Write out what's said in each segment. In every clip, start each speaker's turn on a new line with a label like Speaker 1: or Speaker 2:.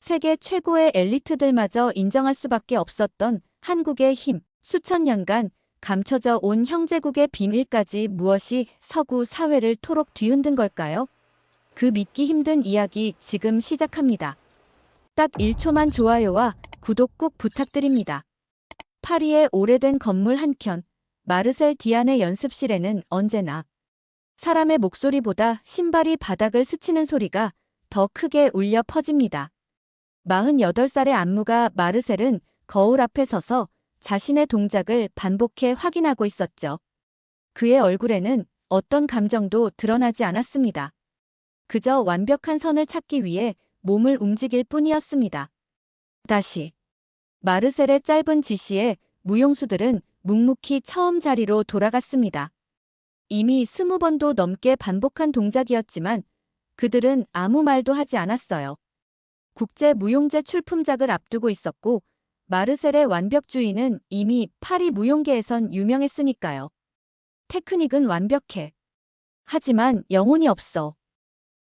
Speaker 1: 세계 최고의 엘리트들마저 인정할 수밖에 없었던 한국의 힘, 수천 년간 감춰져 온 형제국의 비밀까지 무엇이 서구 사회를 토록 뒤흔든 걸까요? 그 믿기 힘든 이야기 지금 시작합니다. 딱 1초만 좋아요와 구독 꼭 부탁드립니다. 파리의 오래된 건물 한켠, 마르셀 디안의 연습실에는 언제나 사람의 목소리보다 신발이 바닥을 스치는 소리가 더 크게 울려 퍼집니다. 48살의 안무가 마르셀은 거울 앞에 서서 자신의 동작을 반복해 확인하고 있었죠. 그의 얼굴에는 어떤 감정도 드러나지 않았습니다. 그저 완벽한 선을 찾기 위해 몸을 움직일 뿐이었습니다. 다시 마르셀의 짧은 지시에 무용수들은 묵묵히 처음 자리로 돌아갔습니다. 이미 20번도 넘게 반복한 동작이었지만 그들은 아무 말도 하지 않았어요. 국제 무용제 출품작을 앞두고 있었고 마르셀의 완벽주의는 이미 파리 무용계에선 유명했으니까요. 테크닉은 완벽해. 하지만 영혼이 없어.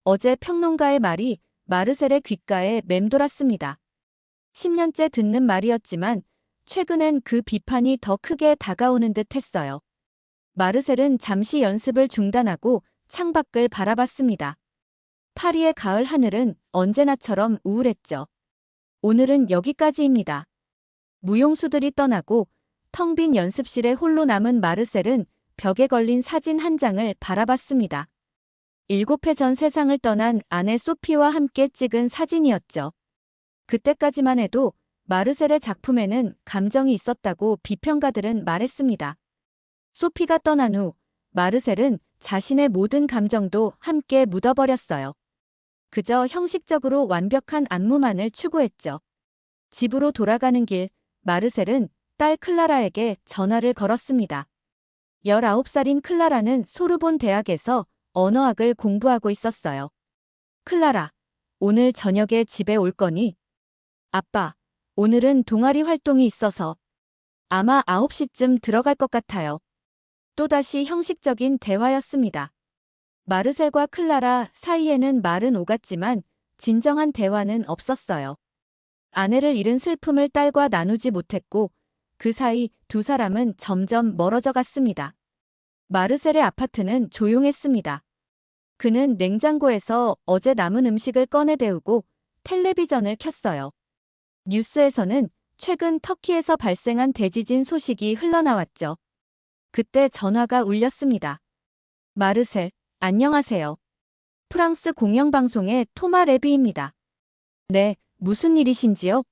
Speaker 1: 어제 평론가의 말이 마르셀의 귓가에 맴돌았습니다. 10년째 듣는 말이었지만 최근엔 그 비판이 더 크게 다가오는 듯 했어요. 마르셀은 잠시 연습을 중단하고 창밖을 바라봤습니다. 파리의 가을 하늘은 언제나처럼 우울했죠. 오늘은 여기까지입니다. 무용수들이 떠나고 텅 빈 연습실에 홀로 남은 마르셀은 벽에 걸린 사진 한 장을 바라봤습니다. 7회 전 세상을 떠난 아내 소피와 함께 찍은 사진이었죠. 그때까지만 해도 마르셀의 작품에는 감정이 있었다고 비평가들은 말했습니다. 소피가 떠난 후 마르셀은 자신의 모든 감정도 함께 묻어버렸어요. 그저 형식적으로 완벽한 안무만을 추구했죠. 집으로 돌아가는 길, 마르셀은 딸 클라라에게 전화를 걸었습니다. 19살인 클라라는 소르본 대학에서 언어학을 공부하고 있었어요. 클라라, 오늘 저녁에 집에 올 거니? 아빠, 오늘은 동아리 활동이 있어서 아마 9시쯤 들어갈 것 같아요. 또다시 형식적인 대화였습니다. 마르셀과 클라라 사이에는 말은 오갔지만 진정한 대화는 없었어요. 아내를 잃은 슬픔을 딸과 나누지 못했고 그 사이 두 사람은 점점 멀어져 갔습니다. 마르셀의 아파트는 조용했습니다. 그는 냉장고에서 어제 남은 음식을 꺼내 데우고 텔레비전을 켰어요. 뉴스에서는 최근 터키에서 발생한 대지진 소식이 흘러나왔죠. 그때 전화가 울렸습니다. 마르셀, 안녕하세요. 프랑스 공영방송의 토마 레비입니다. 네, 무슨 일이신지요?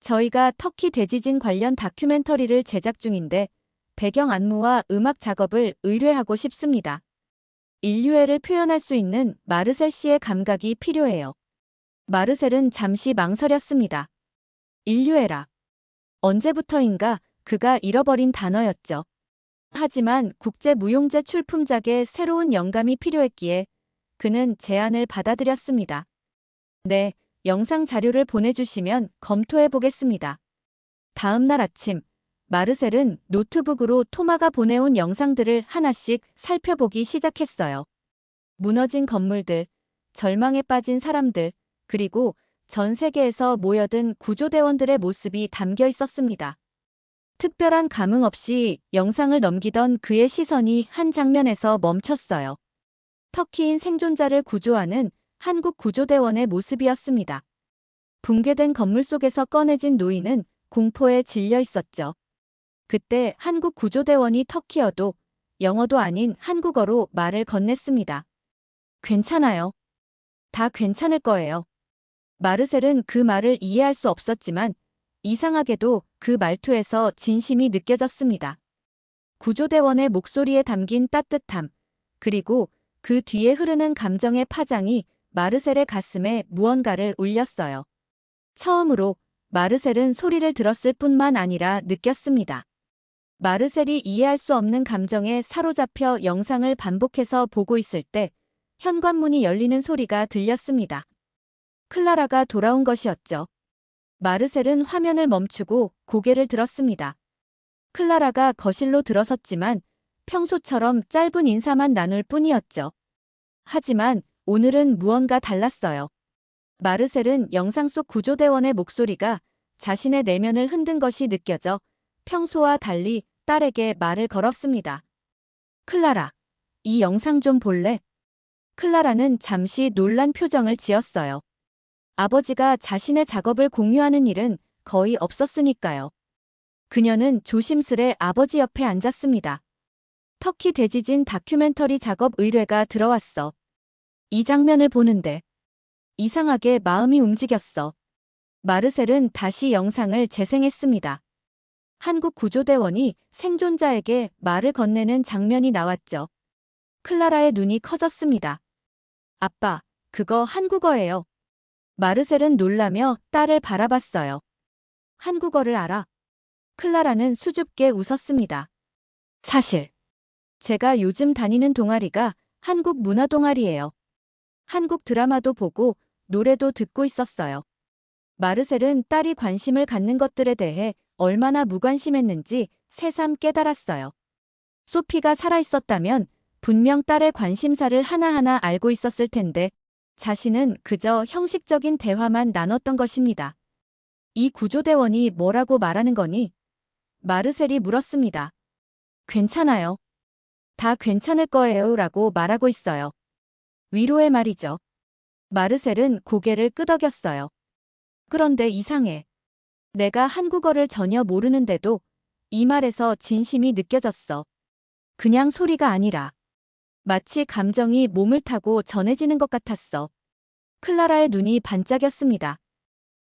Speaker 1: 저희가 터키 대지진 관련 다큐멘터리를 제작 중인데 배경 안무와 음악 작업을 의뢰하고 싶습니다. 인류애를 표현할 수 있는 마르셀 씨의 감각이 필요해요. 마르셀은 잠시 망설였습니다. 인류애라. 언제부터인가 그가 잃어버린 단어였죠. 하지만 국제무용제 출품작에 새로운 영감이 필요했기에 그는 제안을 받아들였습니다. 네, 영상 자료를 보내주시면 검토해보겠습니다. 다음 날 아침, 마르셀은 노트북으로 토마가 보내온 영상들을 하나씩 살펴보기 시작했어요. 무너진 건물들, 절망에 빠진 사람들, 그리고 전 세계에서 모여든 구조대원들의 모습이 담겨 있었습니다. 특별한 감흥 없이 영상을 넘기던 그의 시선이 한 장면에서 멈췄어요. 터키인 생존자를 구조하는 한국 구조대원의 모습이었습니다. 붕괴된 건물 속에서 꺼내진 노인은 공포에 질려 있었죠. 그때 한국 구조대원이 터키어도 영어도 아닌 한국어로 말을 건넸습니다. 괜찮아요. 다 괜찮을 거예요. 마르셀은 그 말을 이해할 수 없었지만 이상하게도 그 말투에서 진심이 느껴졌습니다. 구조대원의 목소리에 담긴 따뜻함, 그리고 그 뒤에 흐르는 감정의 파장이 마르셀의 가슴에 무언가를 울렸어요. 처음으로 마르셀은 소리를 들었을 뿐만 아니라 느꼈습니다. 마르셀이 이해할 수 없는 감정에 사로잡혀 영상을 반복해서 보고 있을 때 현관문이 열리는 소리가 들렸습니다. 클라라가 돌아온 것이었죠. 마르셀은 화면을 멈추고 고개를 들었습니다. 클라라가 거실로 들어섰지만 평소처럼 짧은 인사만 나눌 뿐이었죠. 하지만 오늘은 무언가 달랐어요. 마르셀은 영상 속 구조대원의 목소리가 자신의 내면을 흔든 것이 느껴져 평소와 달리 딸에게 말을 걸었습니다. 클라라, 이 영상 좀 볼래? 클라라는 잠시 놀란 표정을 지었어요. 아버지가 자신의 작업을 공유하는 일은 거의 없었으니까요. 그녀는 조심스레 아버지 옆에 앉았습니다. 터키 대지진 다큐멘터리 작업 의뢰가 들어왔어. 이 장면을 보는데 이상하게 마음이 움직였어. 마르셀은 다시 영상을 재생했습니다. 한국 구조대원이 생존자에게 말을 건네는 장면이 나왔죠. 클라라의 눈이 커졌습니다. 아빠, 그거 한국어예요. 마르셀은 놀라며 딸을 바라봤어요. 한국어를 알아? 클라라는 수줍게 웃었습니다. 사실, 제가 요즘 다니는 동아리가 한국 문화 동아리예요. 한국 드라마도 보고 노래도 듣고 있었어요. 마르셀은 딸이 관심을 갖는 것들에 대해 얼마나 무관심했는지 새삼 깨달았어요. 소피가 살아있었다면 분명 딸의 관심사를 하나하나 알고 있었을 텐데 자신은 그저 형식적인 대화만 나눴던 것입니다. 이 구조대원이 뭐라고 말하는 거니? 마르셀이 물었습니다. 괜찮아요. 다 괜찮을 거예요 라고 말하고 있어요. 위로의 말이죠. 마르셀은 고개를 끄덕였어요. 그런데 이상해. 내가 한국어를 전혀 모르는데도 이 말에서 진심이 느껴졌어. 그냥 소리가 아니라 마치 감정이 몸을 타고 전해지는 것 같았어. 클라라의 눈이 반짝였습니다.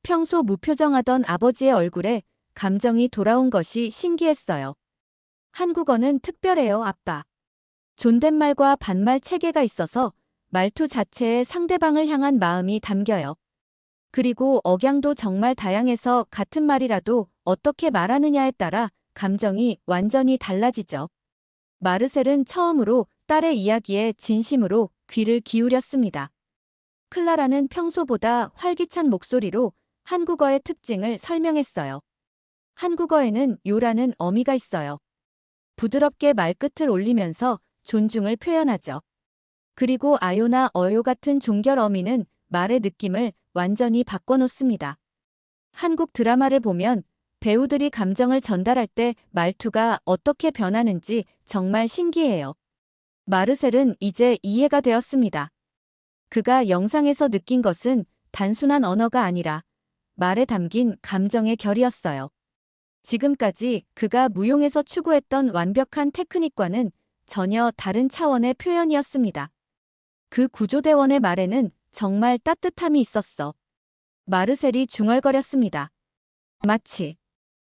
Speaker 1: 평소 무표정하던 아버지의 얼굴에 감정이 돌아온 것이 신기했어요. 한국어는 특별해요, 아빠. 존댓말과 반말 체계가 있어서 말투 자체에 상대방을 향한 마음이 담겨요. 그리고 억양도 정말 다양해서 같은 말이라도 어떻게 말하느냐에 따라 감정이 완전히 달라지죠. 마르셀은 처음으로 딸의 이야기에 진심으로 귀를 기울였습니다. 클라라는 평소보다 활기찬 목소리로 한국어의 특징을 설명했어요. 한국어에는 요라는 어미가 있어요. 부드럽게 말끝을 올리면서 존중을 표현하죠. 그리고 아요나 어요 같은 종결 어미는 말의 느낌을 완전히 바꿔놓습니다. 한국 드라마를 보면 배우들이 감정을 전달할 때 말투가 어떻게 변하는지 정말 신기해요. 마르셀은 이제 이해가 되었습니다. 그가 영상에서 느낀 것은 단순한 언어가 아니라 말에 담긴 감정의 결이었어요. 지금까지 그가 무용에서 추구했던 완벽한 테크닉과는 전혀 다른 차원의 표현이었습니다. 그 구조대원의 말에는 정말 따뜻함이 있었어. 마르셀이 중얼거렸습니다. 마치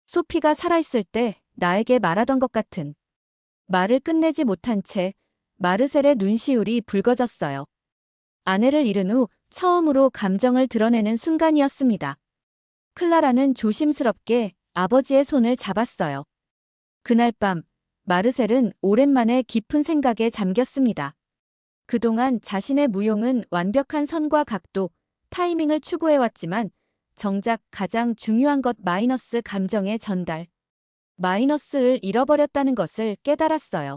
Speaker 1: 소피가 살아있을 때 나에게 말하던 것 같은. 말을 끝내지 못한 채 마르셀의 눈시울이 붉어졌어요. 아내를 잃은 후 처음으로 감정을 드러내는 순간이었습니다. 클라라는 조심스럽게 아버지의 손을 잡았어요. 그날 밤 마르셀은 오랜만에 깊은 생각에 잠겼습니다. 그동안 자신의 무용은 완벽한 선과 각도, 타이밍을 추구해왔지만 정작 가장 중요한 것 마이너스 감정의 전달. 마이너스를 잃어버렸다는 것을 깨달았어요.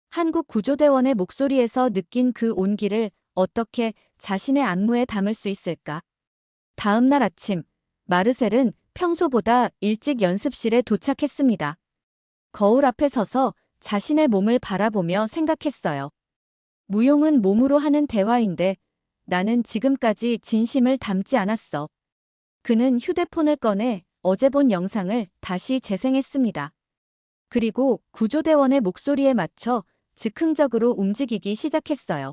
Speaker 1: 한국 구조대원의 목소리에서 느낀 그 온기를 어떻게 자신의 안무에 담을 수 있을까? 다음 날 아침, 마르셀은 평소보다 일찍 연습실에 도착했습니다. 거울 앞에 서서 자신의 몸을 바라보며 생각했어요. 무용은 몸으로 하는 대화인데 나는 지금까지 진심을 담지 않았어. 그는 휴대폰을 꺼내 어제 본 영상을 다시 재생했습니다. 그리고 구조대원의 목소리에 맞춰 즉흥적으로 움직이기 시작했어요.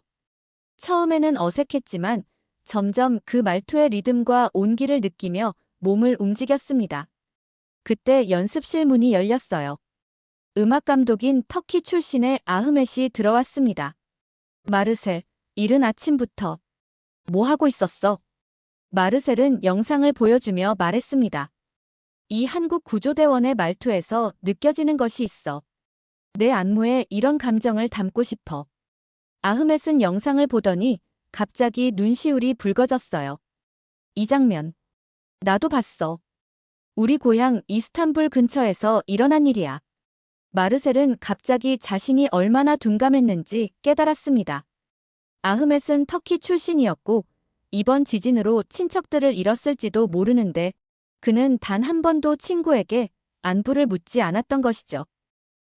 Speaker 1: 처음에는 어색했지만 점점 그 말투의 리듬과 온기를 느끼며 몸을 움직였습니다. 그때 연습실 문이 열렸어요. 음악 감독인 터키 출신의 아흐멧이 들어왔습니다. 마르셀, 이른 아침부터 뭐 하고 있었어? 마르셀은 영상을 보여주며 말했습니다. 이 한국 구조대원의 말투에서 느껴지는 것이 있어. 내 안무에 이런 감정을 담고 싶어. 아흐멧은 영상을 보더니 갑자기 눈시울이 붉어졌어요. 이 장면. 나도 봤어. 우리 고향 이스탄불 근처에서 일어난 일이야. 마르셀은 갑자기 자신이 얼마나 둔감했는지 깨달았습니다. 아흐멧은 터키 출신이었고 이번 지진으로 친척들을 잃었을지도 모르는데 그는 단 한 번도 친구에게 안부를 묻지 않았던 것이죠.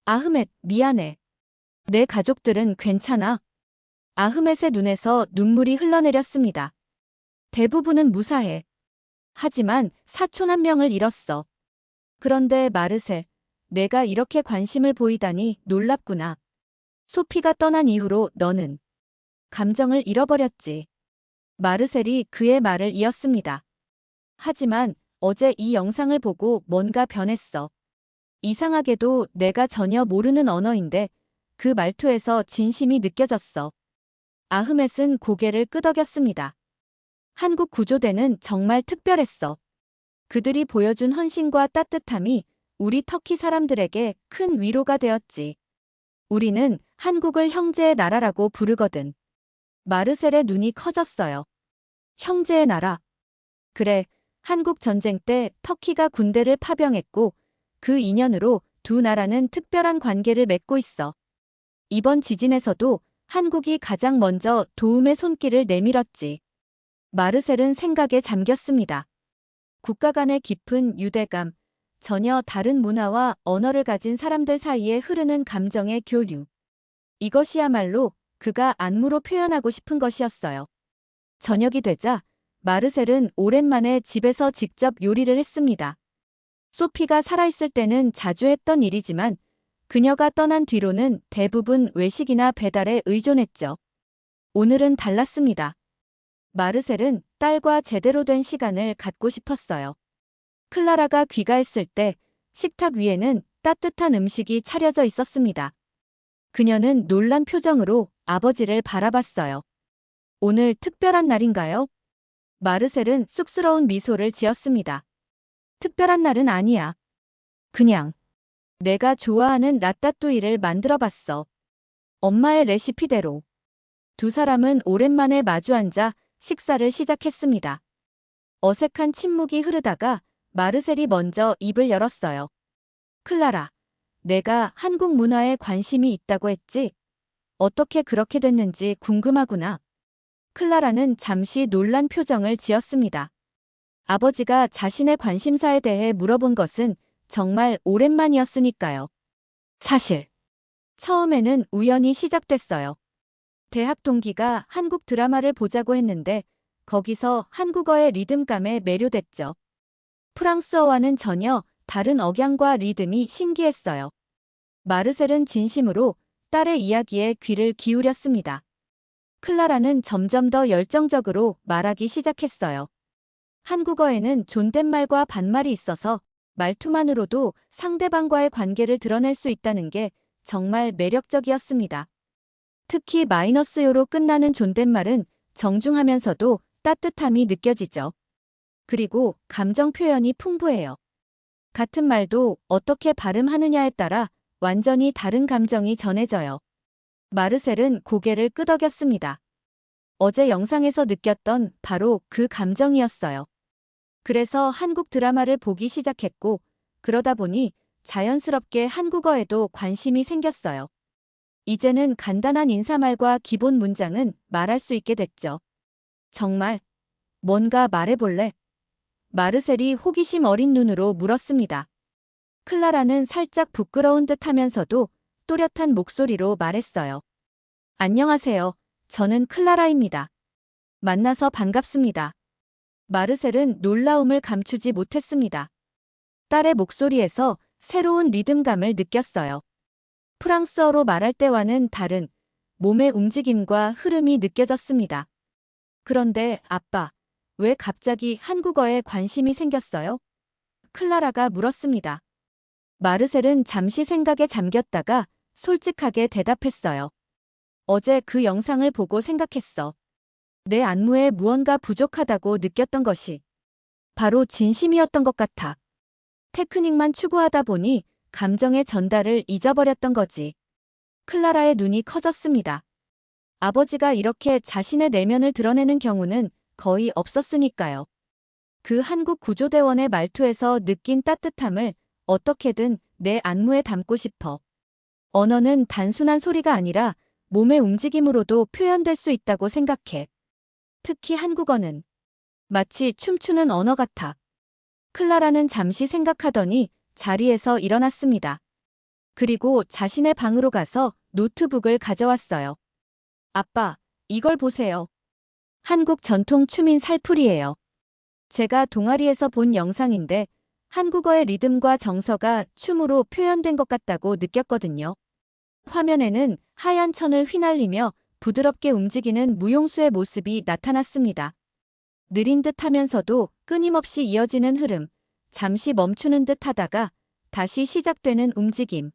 Speaker 1: 아흐멧, 미안해. 내 가족들은 괜찮아. 아흐멧의 눈에서 눈물이 흘러내렸습니다. 대부분은 무사해. 하지만 사촌 한 명을 잃었어. 그런데 마르셀, 내가 이렇게 관심을 보이다니 놀랍구나. 소피가 떠난 이후로 너는 감정을 잃어버렸지. 마르셀이 그의 말을 이었습니다. 하지만 어제 이 영상을 보고 뭔가 변했어. 이상하게도 내가 전혀 모르는 언어인데 그 말투에서 진심이 느껴졌어. 아흐멧은 고개를 끄덕였습니다. 한국 구조대는 정말 특별했어. 그들이 보여준 헌신과 따뜻함이 우리 터키 사람들에게 큰 위로가 되었지. 우리는 한국을 형제의 나라라고 부르거든. 마르셀의 눈이 커졌어요. 형제의 나라. 그래, 한국 전쟁 때 터키가 군대를 파병했고 그 인연으로 두 나라는 특별한 관계를 맺고 있어. 이번 지진에서도 한국이 가장 먼저 도움의 손길을 내밀었지. 마르셀은 생각에 잠겼습니다. 국가 간의 깊은 유대감, 전혀 다른 문화와 언어를 가진 사람들 사이에 흐르는 감정의 교류. 이것이야말로 그가 안무로 표현하고 싶은 것이었어요. 저녁이 되자 마르셀은 오랜만에 집에서 직접 요리를 했습니다. 소피가 살아있을 때는 자주 했던 일이지만 그녀가 떠난 뒤로는 대부분 외식이나 배달에 의존했죠. 오늘은 달랐습니다. 마르셀은 딸과 제대로 된 시간을 갖고 싶었어요. 클라라가 귀가했을 때 식탁 위에는 따뜻한 음식이 차려져 있었습니다. 그녀는 놀란 표정으로 아버지를 바라봤어요. 오늘 특별한 날인가요? 마르셀은 쑥스러운 미소를 지었습니다. 특별한 날은 아니야. 그냥 내가 좋아하는 라따뚜이를 만들어봤어. 엄마의 레시피대로. 두 사람은 오랜만에 마주 앉아 식사를 시작했습니다. 어색한 침묵이 흐르다가 마르셀이 먼저 입을 열었어요. 클라라, 내가 한국 문화에 관심이 있다고 했지? 어떻게 그렇게 됐는지 궁금하구나. 클라라는 잠시 놀란 표정을 지었습니다. 아버지가 자신의 관심사에 대해 물어본 것은 정말 오랜만이었으니까요. 사실, 처음에는 우연히 시작됐어요. 대학 동기가 한국 드라마를 보자고 했는데 거기서 한국어의 리듬감에 매료됐죠. 프랑스어와는 전혀 다른 억양과 리듬이 신기했어요. 마르셀은 진심으로 딸의 이야기에 귀를 기울였습니다. 클라라는 점점 더 열정적으로 말하기 시작했어요. 한국어에는 존댓말과 반말이 있어서 말투만으로도 상대방과의 관계를 드러낼 수 있다는 게 정말 매력적이었습니다. 특히 마이너스요로 끝나는 존댓말은 정중하면서도 따뜻함이 느껴지죠. 그리고 감정 표현이 풍부해요. 같은 말도 어떻게 발음하느냐에 따라 완전히 다른 감정이 전해져요. 마르셀은 고개를 끄덕였습니다. 어제 영상에서 느꼈던 바로 그 감정이었어요. 그래서 한국 드라마를 보기 시작했고, 그러다 보니 자연스럽게 한국어에도 관심이 생겼어요. 이제는 간단한 인사말과 기본 문장은 말할 수 있게 됐죠. 정말 뭔가 말해볼래? 마르셀이 호기심 어린 눈으로 물었습니다. 클라라는 살짝 부끄러운 듯 하면서도 또렷한 목소리로 말했어요. 안녕하세요. 저는 클라라입니다. 만나서 반갑습니다. 마르셀은 놀라움을 감추지 못했습니다. 딸의 목소리에서 새로운 리듬감을 느꼈어요. 프랑스어로 말할 때와는 다른 몸의 움직임과 흐름이 느껴졌습니다. 그런데 아빠, 왜 갑자기 한국어에 관심이 생겼어요? 클라라가 물었습니다. 마르셀은 잠시 생각에 잠겼다가 솔직하게 대답했어요. 어제 그 영상을 보고 생각했어. 내 안무에 무언가 부족하다고 느꼈던 것이 바로 진심이었던 것 같아. 테크닉만 추구하다 보니 감정의 전달을 잊어버렸던 거지. 클라라의 눈이 커졌습니다. 아버지가 이렇게 자신의 내면을 드러내는 경우는 거의 없었으니까요. 그 한국 구조대원의 말투에서 느낀 따뜻함을 어떻게든 내 안무에 담고 싶어. 언어는 단순한 소리가 아니라 몸의 움직임으로도 표현될 수 있다고 생각해. 특히 한국어는 마치 춤추는 언어 같아. 클라라는 잠시 생각하더니 자리에서 일어났습니다. 그리고 자신의 방으로 가서 노트북을 가져왔어요. 아빠, 이걸 보세요. 한국 전통 춤인 살풀이에요. 제가 동아리에서 본 영상인데 한국어의 리듬과 정서가 춤으로 표현된 것 같다고 느꼈거든요. 화면에는 하얀 천을 휘날리며 부드럽게 움직이는 무용수의 모습이 나타났습니다. 느린 듯 하면서도 끊임없이 이어지는 흐름, 잠시 멈추는 듯 하다가 다시 시작되는 움직임.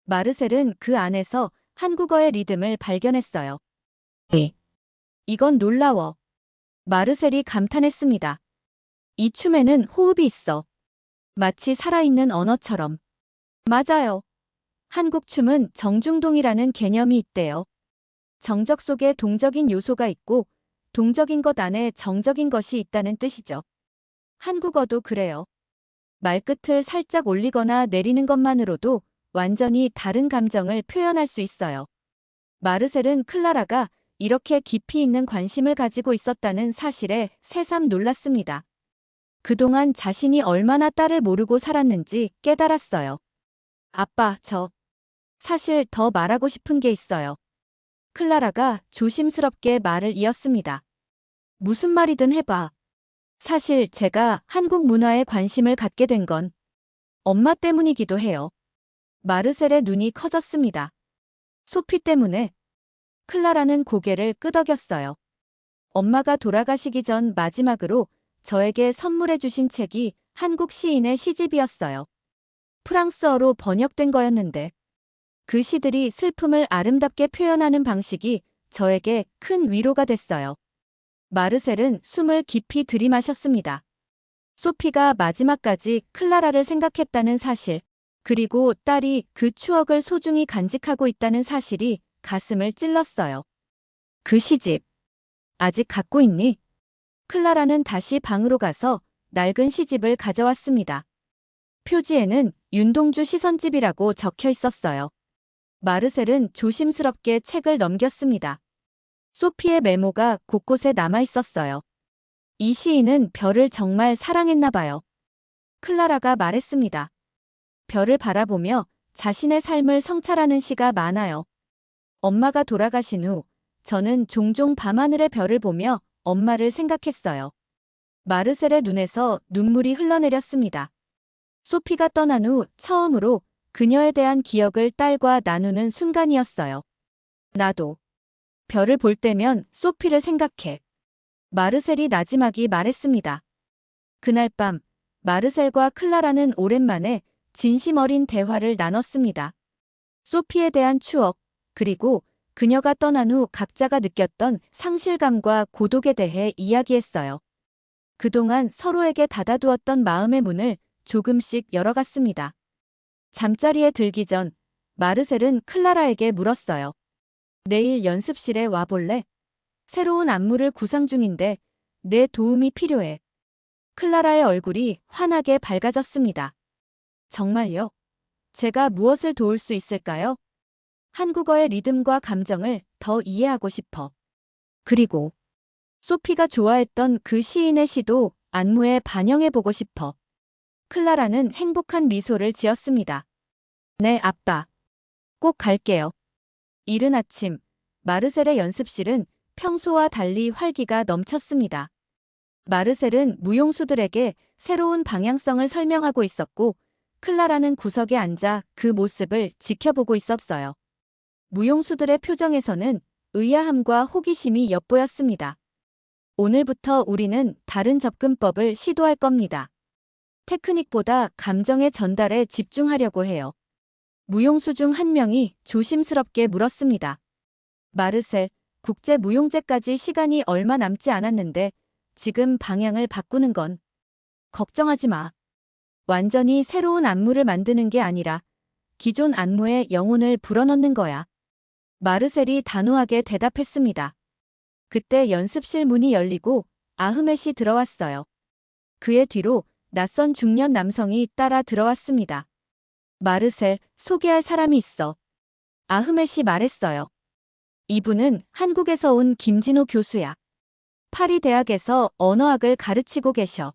Speaker 1: 마르셀은 그 안에서 한국어의 리듬을 발견했어요. 이건 놀라워. 마르셀이 감탄했습니다. 이 춤에는 호흡이 있어. 마치 살아있는 언어처럼. 맞아요. 한국 춤은 정중동이라는 개념이 있대요. 정적 속에 동적인 요소가 있고 동적인 것 안에 정적인 것이 있다는 뜻이죠. 한국어도 그래요. 말끝을 살짝 올리거나 내리는 것만으로도 완전히 다른 감정을 표현할 수 있어요. 마르셀은 클라라가 이렇게 깊이 있는 관심을 가지고 있었다는 사실에 새삼 놀랐습니다. 그동안 자신이 얼마나 딸을 모르고 살았는지 깨달았어요. 아빠, 저 사실 더 말하고 싶은 게 있어요. 클라라가 조심스럽게 말을 이었습니다. 무슨 말이든 해봐. 사실 제가 한국 문화에 관심을 갖게 된 건 엄마 때문이기도 해요. 마르셀의 눈이 커졌습니다. 소피 때문에. 클라라는 고개를 끄덕였어요. 엄마가 돌아가시기 전 마지막으로 저에게 선물해 주신 책이 한국 시인의 시집이었어요. 프랑스어로 번역된 거였는데 그 시들이 슬픔을 아름답게 표현하는 방식이 저에게 큰 위로가 됐어요. 마르셀은 숨을 깊이 들이마셨습니다. 소피가 마지막까지 클라라를 생각했다는 사실, 그리고 딸이 그 추억을 소중히 간직하고 있다는 사실이 가슴을 찔렀어요. 그 시집, 아직 갖고 있니? 클라라는 다시 방으로 가서 낡은 시집을 가져왔습니다. 표지에는 윤동주 시선집이라고 적혀 있었어요. 마르셀은 조심스럽게 책을 넘겼습니다. 소피의 메모가 곳곳에 남아 있었어요. 이 시인은 별을 정말 사랑했나 봐요. 클라라가 말했습니다. 별을 바라보며 자신의 삶을 성찰하는 시가 많아요. 엄마가 돌아가신 후 저는 종종 밤하늘의 별을 보며 엄마를 생각했어요. 마르셀의 눈에서 눈물이 흘러내렸습니다. 소피가 떠난 후 처음으로 그녀에 대한 기억을 딸과 나누는 순간이었어요. 나도 별을 볼 때면 소피를 생각해. 마르셀이 나지막이 말했습니다. 그날 밤 마르셀과 클라라는 오랜만에 진심 어린 대화를 나눴습니다. 소피에 대한 추억, 그리고 그녀가 떠난 후 각자가 느꼈던 상실감과 고독에 대해 이야기했어요. 그동안 서로에게 닫아두었던 마음의 문을 조금씩 열어갔습니다. 잠자리에 들기 전 마르셀은 클라라에게 물었어요. 내일 연습실에 와볼래? 새로운 안무를 구상 중인데 내 도움이 필요해. 클라라의 얼굴이 환하게 밝아졌습니다. 정말요? 제가 무엇을 도울 수 있을까요? 한국어의 리듬과 감정을 더 이해하고 싶어. 그리고 소피가 좋아했던 그 시인의 시도 안무에 반영해보고 싶어. 클라라는 행복한 미소를 지었습니다. 네, 아빠. 꼭 갈게요. 이른 아침, 마르셀의 연습실은 평소와 달리 활기가 넘쳤습니다. 마르셀은 무용수들에게 새로운 방향성을 설명하고 있었고, 클라라는 구석에 앉아 그 모습을 지켜보고 있었어요. 무용수들의 표정에서는 의아함과 호기심이 엿보였습니다. 오늘부터 우리는 다른 접근법을 시도할 겁니다. 테크닉보다 감정의 전달에 집중하려고 해요. 무용수 중 한 명이 조심스럽게 물었습니다. 마르셀, 국제무용제까지 시간이 얼마 남지 않았는데 지금 방향을 바꾸는 건 걱정하지 마. 완전히 새로운 안무를 만드는 게 아니라 기존 안무에 영혼을 불어넣는 거야. 마르셀이 단호하게 대답했습니다. 그때 연습실 문이 열리고 아흐멧이 들어왔어요. 그의 뒤로 낯선 중년 남성이 따라 들어왔습니다. 마르셀, 소개할 사람이 있어. 아흐멧이 말했어요. 이분은 한국에서 온 김진호 교수야. 파리 대학에서 언어학을 가르치고 계셔.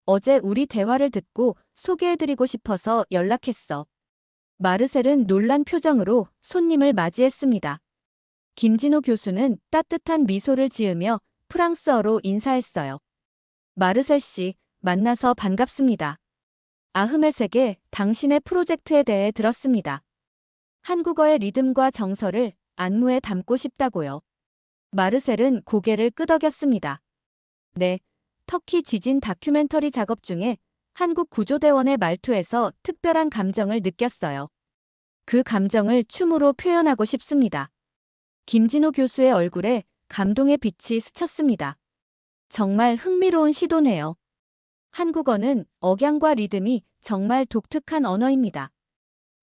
Speaker 1: 어제 우리 대화를 듣고 소개해드리고 싶어서 연락했어. 마르셀은 놀란 표정으로 손님을 맞이했습니다. 김진호 교수는 따뜻한 미소를 지으며 프랑스어로 인사했어요. 마르셀 씨, 만나서 반갑습니다. 아흐멧에게 당신의 프로젝트에 대해 들었습니다. 한국어의 리듬과 정서를 안무에 담고 싶다고요. 마르셀은 고개를 끄덕였습니다. 네, 터키 지진 다큐멘터리 작업 중에 한국 구조대원의 말투에서 특별한 감정을 느꼈어요. 그 감정을 춤으로 표현하고 싶습니다. 김진호 교수의 얼굴에 감동의 빛이 스쳤습니다. 정말 흥미로운 시도네요. 한국어는 억양과 리듬이 정말 독특한 언어입니다.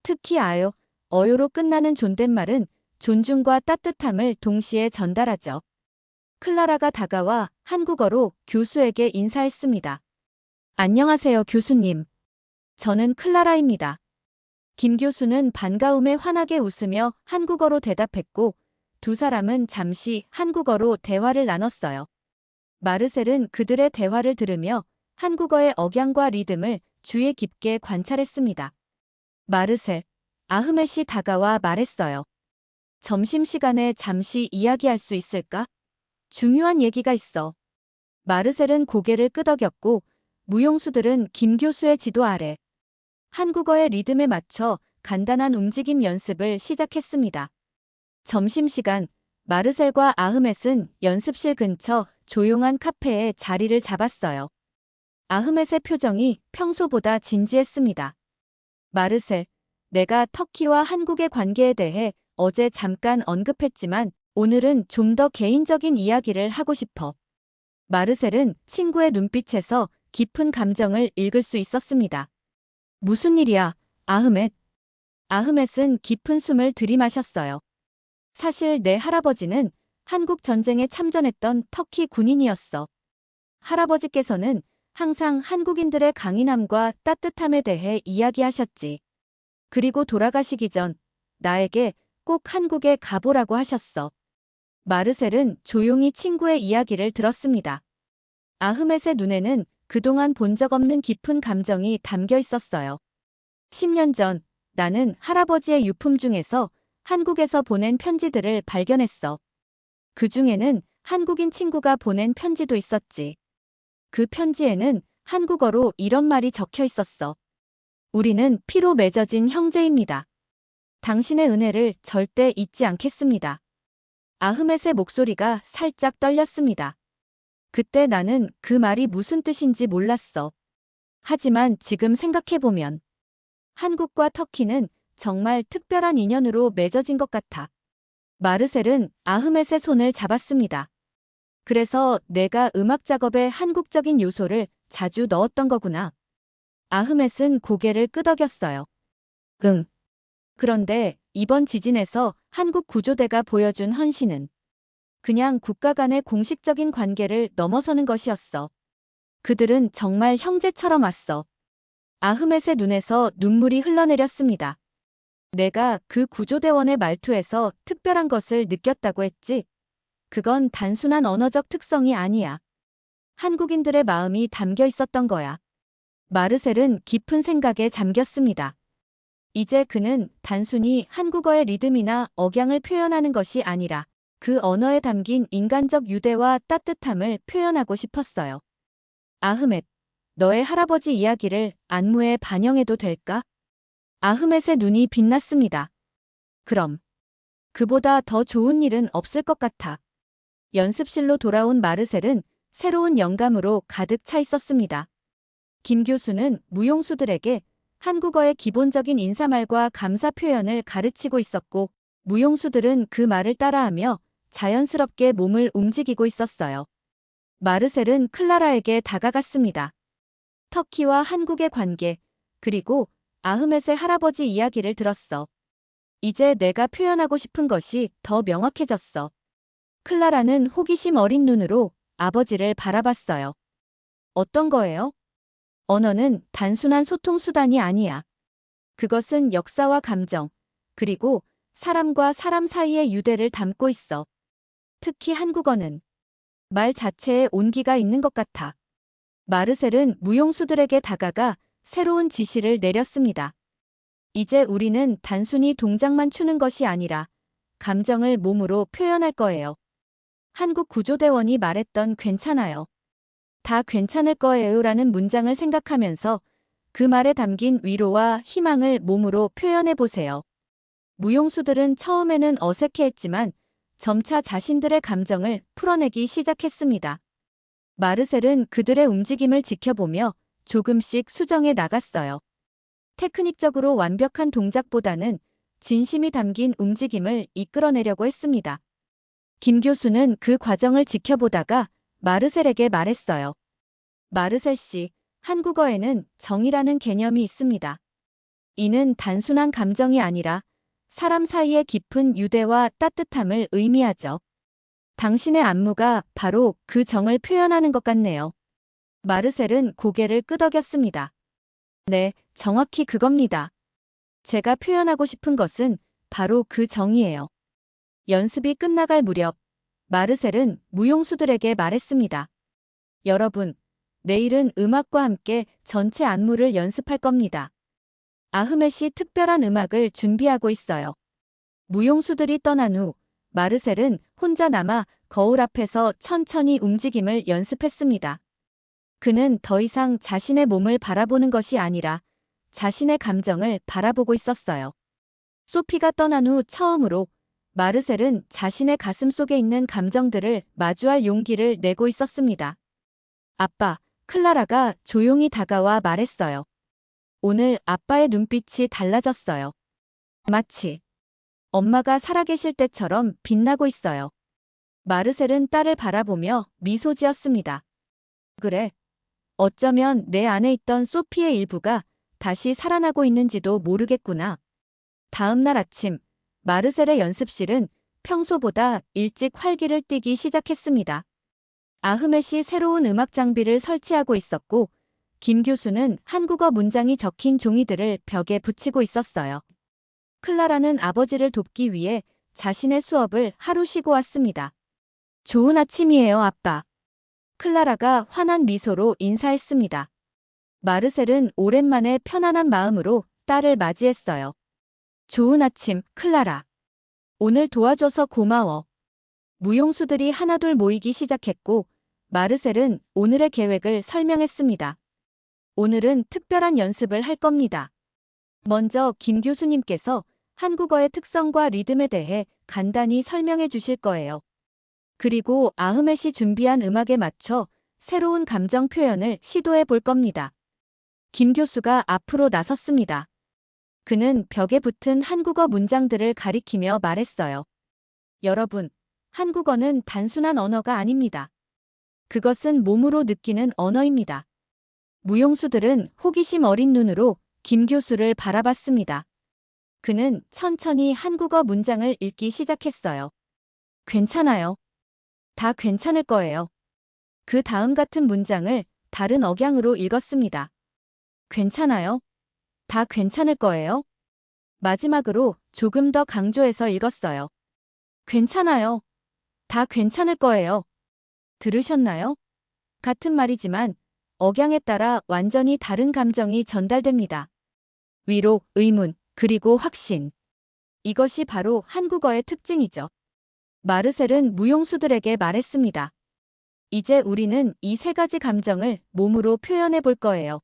Speaker 1: 특히 아요, 어요로 끝나는 존댓말은 존중과 따뜻함을 동시에 전달하죠. 클라라가 다가와 한국어로 교수에게 인사했습니다. 안녕하세요, 교수님. 저는 클라라입니다. 김 교수는 반가움에 환하게 웃으며 한국어로 대답했고, 두 사람은 잠시 한국어로 대화를 나눴어요. 마르셀은 그들의 대화를 들으며 한국어의 억양과 리듬을 주의 깊게 관찰했습니다. 마르셀, 아흐멧이 다가와 말했어요. 점심시간에 잠시 이야기할 수 있을까? 중요한 얘기가 있어. 마르셀은 고개를 끄덕였고 무용수들은 김 교수의 지도 아래 한국어의 리듬에 맞춰 간단한 움직임 연습을 시작했습니다. 점심시간, 마르셀과 아흐멧은 연습실 근처 조용한 카페에 자리를 잡았어요. 아흐멧의 표정이 평소보다 진지했습니다. 마르셀, 내가 터키와 한국의 관계에 대해 어제 잠깐 언급했지만 오늘은 좀 더 개인적인 이야기를 하고 싶어. 마르셀은 친구의 눈빛에서 깊은 감정을 읽을 수 있었습니다. 무슨 일이야, 아흐멧? 아흐멧은 깊은 숨을 들이마셨어요. 사실 내 할아버지는 한국 전쟁에 참전했던 터키 군인이었어. 할아버지께서는 항상 한국인들의 강인함과 따뜻함에 대해 이야기하셨지. 그리고 돌아가시기 전 나에게 꼭 한국에 가보라고 하셨어. 마르셀은 조용히 친구의 이야기를 들었습니다. 아흐멧의 눈에는 그동안 본 적 없는 깊은 감정이 담겨 있었어요. 10년 전 나는 할아버지의 유품 중에서 한국에서 보낸 편지들을 발견했어. 그 중에는 한국인 친구가 보낸 편지도 있었지. 그 편지에는 한국어로 이런 말이 적혀 있었어. 우리는 피로 맺어진 형제입니다. 당신의 은혜를 절대 잊지 않겠습니다. 아흐멧의 목소리가 살짝 떨렸습니다. 그때 나는 그 말이 무슨 뜻인지 몰랐어. 하지만 지금 생각해보면 한국과 터키는 정말 특별한 인연으로 맺어진 것 같아. 마르셀은 아흐멧의 손을 잡았습니다. 그래서 내가 음악 작업에 한국적인 요소를 자주 넣었던 거구나. 아흐멧은 고개를 끄덕였어요. 응. 그런데 이번 지진에서 한국 구조대가 보여준 헌신은 그냥 국가 간의 공식적인 관계를 넘어서는 것이었어. 그들은 정말 형제처럼 왔어. 아흐멧의 눈에서 눈물이 흘러내렸습니다. 내가 그 구조대원의 말투에서 특별한 것을 느꼈다고 했지. 그건 단순한 언어적 특성이 아니야. 한국인들의 마음이 담겨 있었던 거야. 마르셀은 깊은 생각에 잠겼습니다. 이제 그는 단순히 한국어의 리듬이나 억양을 표현하는 것이 아니라 그 언어에 담긴 인간적 유대와 따뜻함을 표현하고 싶었어요. 아흐멧, 너의 할아버지 이야기를 안무에 반영해도 될까? 아흐멧의 눈이 빛났습니다. 그럼. 그보다 더 좋은 일은 없을 것 같아. 연습실로 돌아온 마르셀은 새로운 영감으로 가득 차 있었습니다. 김 교수는 무용수들에게 한국어의 기본적인 인사말과 감사 표현을 가르치고 있었고, 무용수들은 그 말을 따라하며 자연스럽게 몸을 움직이고 있었어요. 마르셀은 클라라에게 다가갔습니다. 터키와 한국의 관계, 그리고 아흐멧의 할아버지 이야기를 들었어. 이제 내가 표현하고 싶은 것이 더 명확해졌어. 클라라는 호기심 어린 눈으로 아버지를 바라봤어요. 어떤 거예요? 언어는 단순한 소통 수단이 아니야. 그것은 역사와 감정, 그리고 사람과 사람 사이의 유대를 담고 있어. 특히 한국어는 말 자체에 온기가 있는 것 같아. 마르셀은 무용수들에게 다가가 새로운 지시를 내렸습니다. 이제 우리는 단순히 동작만 추는 것이 아니라 감정을 몸으로 표현할 거예요. 한국 구조대원이 말했던 괜찮아요. 다 괜찮을 거예요라는 문장을 생각하면서 그 말에 담긴 위로와 희망을 몸으로 표현해 보세요. 무용수들은 처음에는 어색해했지만 점차 자신들의 감정을 풀어내기 시작했습니다. 마르셀은 그들의 움직임을 지켜보며 조금씩 수정해 나갔어요. 테크닉적으로 완벽한 동작보다는 진심이 담긴 움직임을 이끌어내려고 했습니다. 김 교수는 그 과정을 지켜보다가 마르셀에게 말했어요. 마르셀 씨, 한국어에는 정이라는 개념이 있습니다. 이는 단순한 감정이 아니라 사람 사이의 깊은 유대와 따뜻함을 의미하죠. 당신의 안무가 바로 그 정을 표현하는 것 같네요. 마르셀은 고개를 끄덕였습니다. 네, 정확히 그겁니다. 제가 표현하고 싶은 것은 바로 그 정이에요. 연습이 끝나갈 무렵, 마르셀은 무용수들에게 말했습니다. 여러분, 내일은 음악과 함께 전체 안무를 연습할 겁니다. 아흐멧이 특별한 음악을 준비하고 있어요. 무용수들이 떠난 후 마르셀은 혼자 남아 거울 앞에서 천천히 움직임을 연습했습니다. 그는 더 이상 자신의 몸을 바라보는 것이 아니라 자신의 감정을 바라보고 있었어요. 소피가 떠난 후 처음으로 마르셀은 자신의 가슴 속에 있는 감정들을 마주할 용기를 내고 있었습니다. 아빠, 클라라가 조용히 다가와 말했어요. 오늘 아빠의 눈빛이 달라졌어요. 마치 엄마가 살아계실 때처럼 빛나고 있어요. 마르셀은 딸을 바라보며 미소 지었습니다. 그래. 어쩌면 내 안에 있던 소피의 일부가 다시 살아나고 있는지도 모르겠구나. 다음 날 아침, 마르셀의 연습실은 평소보다 일찍 활기를 띠기 시작했습니다. 아흐멧이 새로운 음악 장비를 설치하고 있었고, 김 교수는 한국어 문장이 적힌 종이들을 벽에 붙이고 있었어요. 클라라는 아버지를 돕기 위해 자신의 수업을 하루 쉬고 왔습니다. 좋은 아침이에요, 아빠. 클라라가 환한 미소로 인사했습니다. 마르셀은 오랜만에 편안한 마음으로 딸을 맞이했어요. 좋은 아침, 클라라. 오늘 도와줘서 고마워. 무용수들이 하나둘 모이기 시작했고, 마르셀은 오늘의 계획을 설명했습니다. 오늘은 특별한 연습을 할 겁니다. 먼저 김 교수님께서 한국어의 특성과 리듬에 대해 간단히 설명해 주실 거예요. 그리고 아흐멧이 준비한 음악에 맞춰 새로운 감정 표현을 시도해 볼 겁니다. 김 교수가 앞으로 나섰습니다. 그는 벽에 붙은 한국어 문장들을 가리키며 말했어요. 여러분, 한국어는 단순한 언어가 아닙니다. 그것은 몸으로 느끼는 언어입니다. 무용수들은 호기심 어린 눈으로 김 교수를 바라봤습니다. 그는 천천히 한국어 문장을 읽기 시작했어요. 괜찮아요. 다 괜찮을 거예요. 그 다음 같은 문장을 다른 억양으로 읽었습니다. 괜찮아요. 다 괜찮을 거예요. 마지막으로 조금 더 강조해서 읽었어요. 괜찮아요. 다 괜찮을 거예요. 들으셨나요? 같은 말이지만 억양에 따라 완전히 다른 감정이 전달됩니다. 위로, 의문, 그리고 확신. 이것이 바로 한국어의 특징이죠. 마르셀은 무용수들에게 말했습니다. 이제 우리는 이 세 가지 감정을 몸으로 표현해 볼 거예요.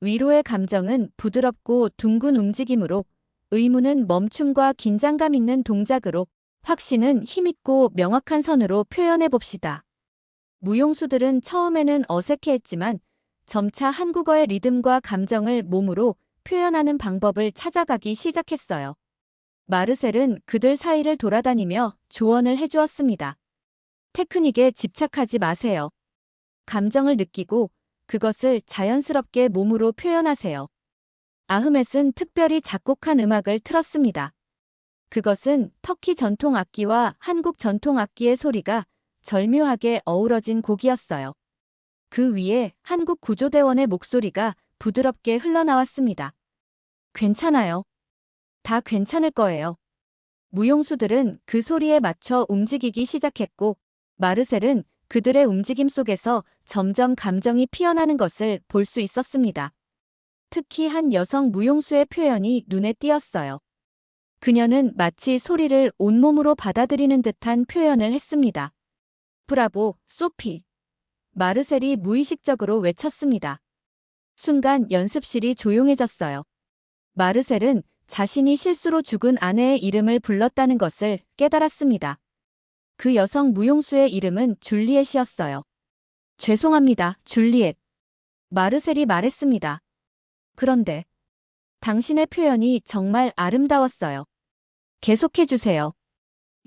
Speaker 1: 위로의 감정은 부드럽고 둥근 움직임으로, 의문은 멈춤과 긴장감 있는 동작으로, 확신은 힘있고 명확한 선으로 표현해 봅시다. 무용수들은 처음에는 어색해했지만 점차 한국어의 리듬과 감정을 몸으로 표현하는 방법을 찾아가기 시작했어요. 마르셀은 그들 사이를 돌아다니며 조언을 해주었습니다. 테크닉에 집착하지 마세요. 감정을 느끼고 그것을 자연스럽게 몸으로 표현하세요. 아흐멧은 특별히 작곡한 음악을 틀었습니다. 그것은 터키 전통 악기와 한국 전통 악기의 소리가 절묘하게 어우러진 곡이었어요. 그 위에 한국 구조대원의 목소리가 부드럽게 흘러나왔습니다. 괜찮아요. 다 괜찮을 거예요. 무용수들은 그 소리에 맞춰 움직이기 시작했고, 마르셀은 그들의 움직임 속에서 점점 감정이 피어나는 것을 볼 수 있었습니다. 특히 한 여성 무용수의 표현이 눈에 띄었어요. 그녀는 마치 소리를 온몸으로 받아들이는 듯한 표현을 했습니다. 브라보, 소피. 마르셀이 무의식적으로 외쳤습니다. 순간 연습실이 조용해졌어요. 마르셀은 자신이 실수로 죽은 아내의 이름을 불렀다는 것을 깨달았습니다. 그 여성 무용수의 이름은 줄리엣이었어요. 죄송합니다, 줄리엣. 마르셀이 말했습니다. 그런데 당신의 표현이 정말 아름다웠어요. 계속해주세요.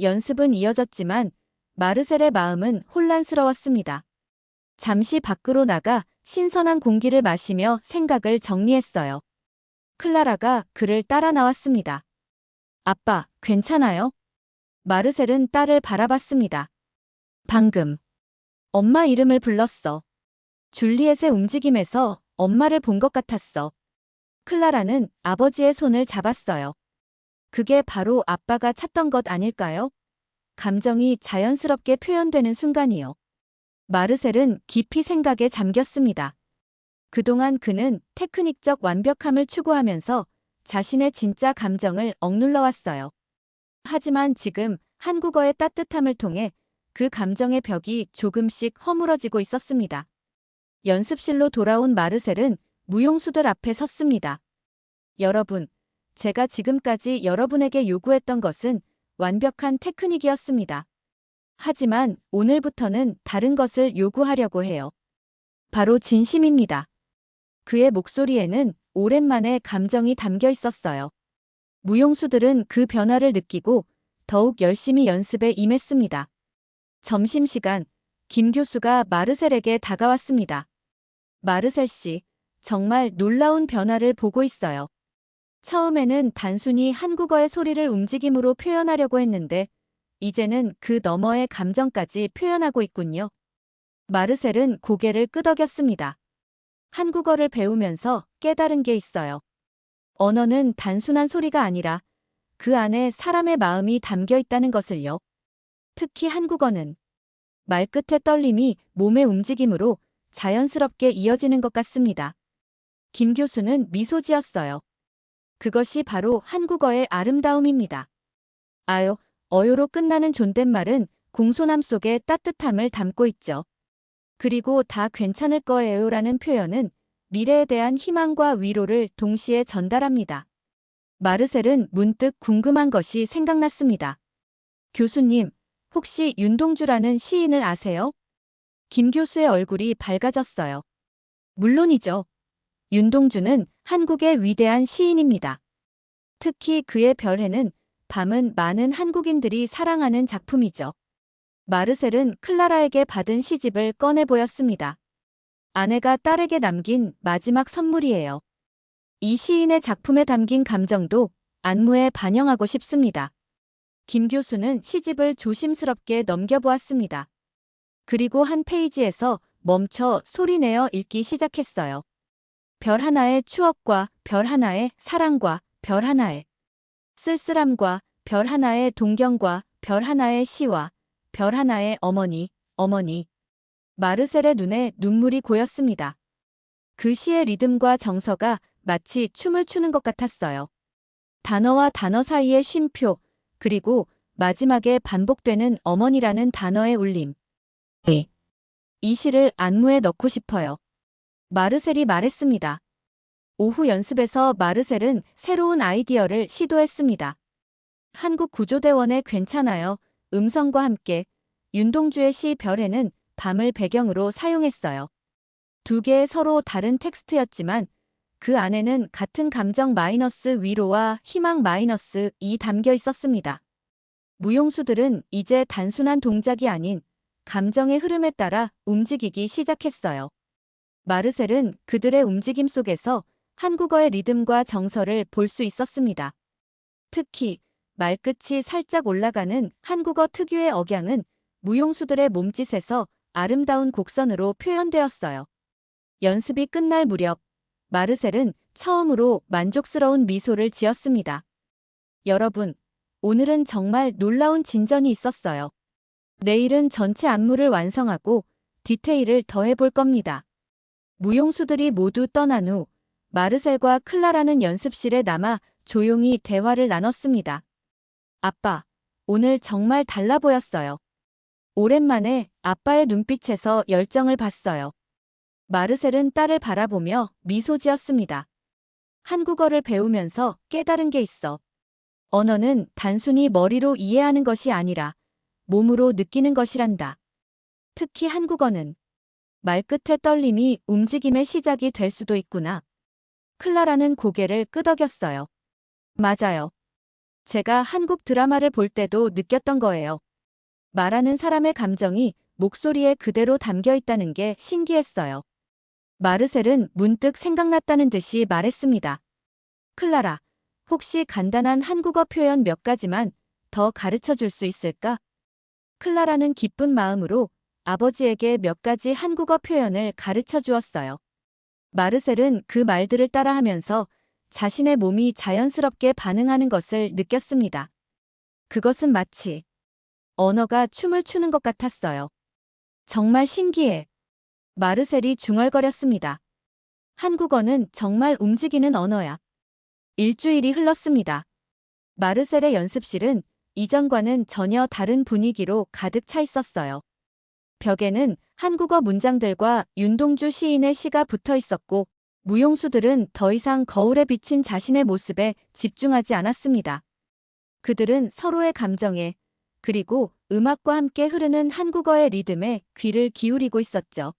Speaker 1: 연습은 이어졌지만 마르셀의 마음은 혼란스러웠습니다. 잠시 밖으로 나가 신선한 공기를 마시며 생각을 정리했어요. 클라라가 그를 따라 나왔습니다. 아빠, 괜찮아요? 마르셀은 딸을 바라봤습니다. 방금 엄마 이름을 불렀어. 줄리엣의 움직임에서 엄마를 본 것 같았어. 클라라는 아버지의 손을 잡았어요. 그게 바로 아빠가 찾던 것 아닐까요? 감정이 자연스럽게 표현되는 순간이요. 마르셀은 깊이 생각에 잠겼습니다. 그동안 그는 테크닉적 완벽함을 추구하면서 자신의 진짜 감정을 억눌러왔어요. 하지만 지금 한국어의 따뜻함을 통해 그 감정의 벽이 조금씩 허물어지고 있었습니다. 연습실로 돌아온 마르셀은 무용수들 앞에 섰습니다. 여러분, 제가 지금까지 여러분에게 요구했던 것은 완벽한 테크닉이었습니다. 하지만 오늘부터는 다른 것을 요구하려고 해요. 바로 진심입니다. 그의 목소리에는 오랜만에 감정이 담겨 있었어요. 무용수들은 그 변화를 느끼고 더욱 열심히 연습에 임했습니다. 점심시간, 김 교수가 마르셀에게 다가왔습니다. 마르셀 씨, 정말 놀라운 변화를 보고 있어요. 처음에는 단순히 한국어의 소리를 움직임으로 표현하려고 했는데 이제는 그 너머의 감정까지 표현하고 있군요. 마르셀은 고개를 끄덕였습니다. 한국어를 배우면서 깨달은 게 있어요. 언어는 단순한 소리가 아니라 그 안에 사람의 마음이 담겨 있다는 것을요. 특히 한국어는 말끝의 떨림이 몸의 움직임으로 자연스럽게 이어지는 것 같습니다. 김 교수는 미소 지었어요. 그것이 바로 한국어의 아름다움입니다. 아요, 어요로 끝나는 존댓말은 공손함 속에 따뜻함을 담고 있죠. 그리고 다 괜찮을 거예요라는 표현은 미래에 대한 희망과 위로를 동시에 전달합니다. 마르셀은 문득 궁금한 것이 생각났습니다. 교수님, 혹시 윤동주라는 시인을 아세요? 김 교수의 얼굴이 밝아졌어요. 물론이죠. 윤동주는 한국의 위대한 시인입니다. 특히 그의 별해는 밤은 많은 한국인들이 사랑하는 작품이죠. 마르셀은 클라라에게 받은 시집을 꺼내 보였습니다. 아내가 딸에게 남긴 마지막 선물이에요. 이 시인의 작품에 담긴 감정도 안무에 반영하고 싶습니다. 김 교수는 시집을 조심스럽게 넘겨보았습니다. 그리고 한 페이지에서 멈춰 소리내어 읽기 시작했어요. 별 하나의 추억과 별 하나의 사랑과 별 하나의 쓸쓸함과 별 하나의 동경과 별 하나의 시와 별 하나의 어머니, 어머니. 마르셀의 눈에 눈물이 고였습니다. 그 시의 리듬과 정서가 마치 춤을 추는 것 같았어요. 단어와 단어 사이의 쉼표, 그리고 마지막에 반복되는 어머니라는 단어의 울림. 네. 이 시를 안무에 넣고 싶어요. 마르셀이 말했습니다. 오후 연습에서 마르셀은 새로운 아이디어를 시도했습니다. 한국 구조대원의 괜찮아요. 음성과 함께 윤동주의 시 별해는 밤을 배경으로 사용했어요. 두 개의 서로 다른 텍스트였지만 그 안에는 같은 감정 마이너스 위로와 희망 마이너스 이 담겨 있었습니다. 무용수들은 이제 단순한 동작이 아닌 감정의 흐름에 따라 움직이기 시작했어요. 마르셀은 그들의 움직임 속에서 한국어의 리듬과 정서를 볼 수 있었습니다. 특히 말끝이 살짝 올라가는 한국어 특유의 억양은 무용수들의 몸짓에서 아름다운 곡선으로 표현되었어요. 연습이 끝날 무렵 마르셀은 처음으로 만족스러운 미소를 지었습니다. 여러분, 오늘은 정말 놀라운 진전이 있었어요. 내일은 전체 안무를 완성하고 디테일을 더해볼 겁니다. 무용수들이 모두 떠난 후 마르셀과 클라라는 연습실에 남아 조용히 대화를 나눴습니다. 아빠, 오늘 정말 달라 보였어요. 오랜만에 아빠의 눈빛에서 열정을 봤어요. 마르셀은 딸을 바라보며 미소 지었습니다. 한국어를 배우면서 깨달은 게 있어. 언어는 단순히 머리로 이해하는 것이 아니라 몸으로 느끼는 것이란다. 특히 한국어는 말끝의 떨림이 움직임의 시작이 될 수도 있구나. 클라라는 고개를 끄덕였어요. 맞아요. 제가 한국 드라마를 볼 때도 느꼈던 거예요. 말하는 사람의 감정이 목소리에 그대로 담겨 있다는 게 신기했어요. 마르셀은 문득 생각났다는 듯이 말했습니다. 클라라, 혹시 간단한 한국어 표현 몇 가지만 더 가르쳐 줄 수 있을까? 클라라는 기쁜 마음으로 아버지에게 몇 가지 한국어 표현을 가르쳐 주었어요. 마르셀은 그 말들을 따라하면서 자신의 몸이 자연스럽게 반응하는 것을 느꼈습니다. 그것은 마치 언어가 춤을 추는 것 같았어요. 정말 신기해. 마르셀이 중얼거렸습니다. 한국어는 정말 움직이는 언어야. 일주일이 흘렀습니다. 마르셀의 연습실은 이전과는 전혀 다른 분위기로 가득 차 있었어요. 벽에는 한국어 문장들과 윤동주 시인의 시가 붙어 있었고, 무용수들은 더 이상 거울에 비친 자신의 모습에 집중하지 않았습니다. 그들은 서로의 감정에, 그리고 음악과 함께 흐르는 한국어의 리듬에 귀를 기울이고 있었죠.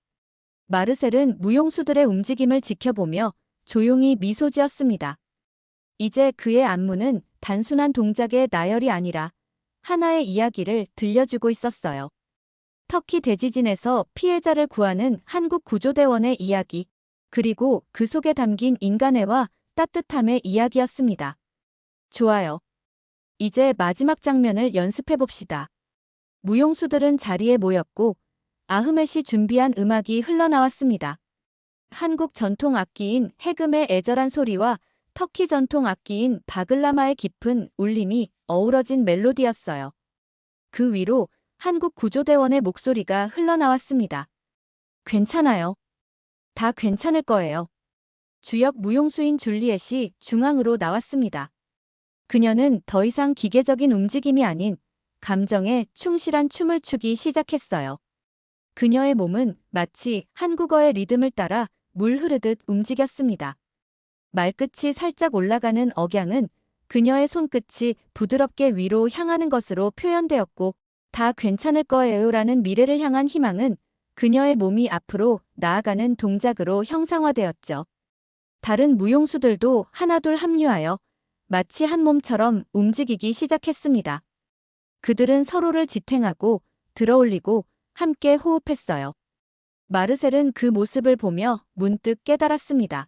Speaker 1: 마르셀은 무용수들의 움직임을 지켜보며 조용히 미소 지었습니다. 이제 그의 안무는 단순한 동작의 나열이 아니라 하나의 이야기를 들려주고 있었어요. 터키 대지진에서 피해자를 구하는 한국 구조대원의 이야기, 그리고 그 속에 담긴 인간애와 따뜻함의 이야기였습니다. 좋아요. 이제 마지막 장면을 연습해봅시다. 무용수들은 자리에 모였고 아흐멧이 준비한 음악이 흘러나왔습니다. 한국 전통 악기인 해금의 애절한 소리와 터키 전통 악기인 바글라마의 깊은 울림이 어우러진 멜로디였어요. 그 위로 한국 구조대원의 목소리가 흘러나왔습니다. 괜찮아요. 다 괜찮을 거예요. 주역 무용수인 줄리엣이 중앙으로 나왔습니다. 그녀는 더 이상 기계적인 움직임이 아닌 감정에 충실한 춤을 추기 시작했어요. 그녀의 몸은 마치 한국어의 리듬을 따라 물 흐르듯 움직였습니다. 말끝이 살짝 올라가는 억양은 그녀의 손끝이 부드럽게 위로 향하는 것으로 표현되었고, 다 괜찮을 거예요라는 미래를 향한 희망은 그녀의 몸이 앞으로 나아가는 동작으로 형상화되었죠. 다른 무용수들도 하나둘 합류하여 마치 한 몸처럼 움직이기 시작했습니다. 그들은 서로를 지탱하고 들어올리고 함께 호흡했어요. 마르셀은 그 모습을 보며 문득 깨달았습니다.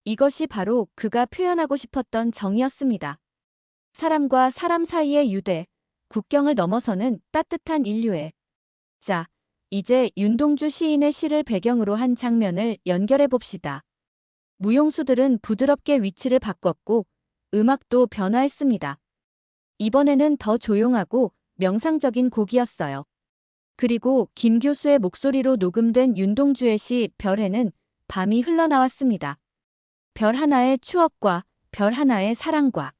Speaker 1: 이것이 바로 그가 표현하고 싶었던 정이었습니다. 사람과 사람 사이의 유대, 국경을 넘어서는 따뜻한 인류애. 자, 이제 윤동주 시인의 시를 배경으로 한 장면을 연결해 봅시다. 무용수들은 부드럽게 위치를 바꿨고 음악도 변화했습니다. 이번에는 더 조용하고 명상적인 곡이었어요. 그리고 김 교수의 목소리로 녹음된 윤동주의 시 별에는 밤이 흘러나왔습니다. 별 하나의 추억과 별 하나의 사랑과.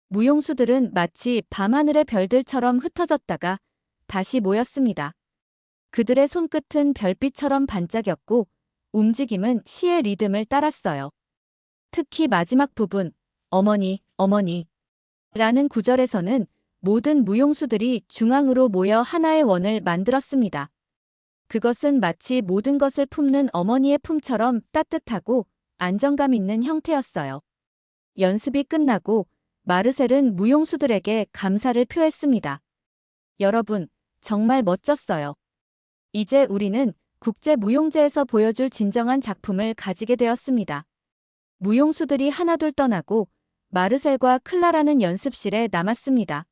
Speaker 1: 무용수들은 마치 밤하늘의 별들처럼 흩어졌다가 다시 모였습니다. 그들의 손끝은 별빛처럼 반짝였고 움직임은 시의 리듬을 따랐어요. 특히 마지막 부분, 어머니, 어머니 라는 구절에서는 모든 무용수들이 중앙으로 모여 하나의 원을 만들었습니다. 그것은 마치 모든 것을 품는 어머니의 품처럼 따뜻하고 안정감 있는 형태였어요. 연습이 끝나고 마르셀은 무용수들에게 감사를 표했습니다. 여러분, 정말 멋졌어요. 이제 우리는 국제무용제에서 보여줄 진정한 작품을 가지게 되었습니다. 무용수들이 하나둘 떠나고 마르셀과 클라라는 연습실에 남았습니다.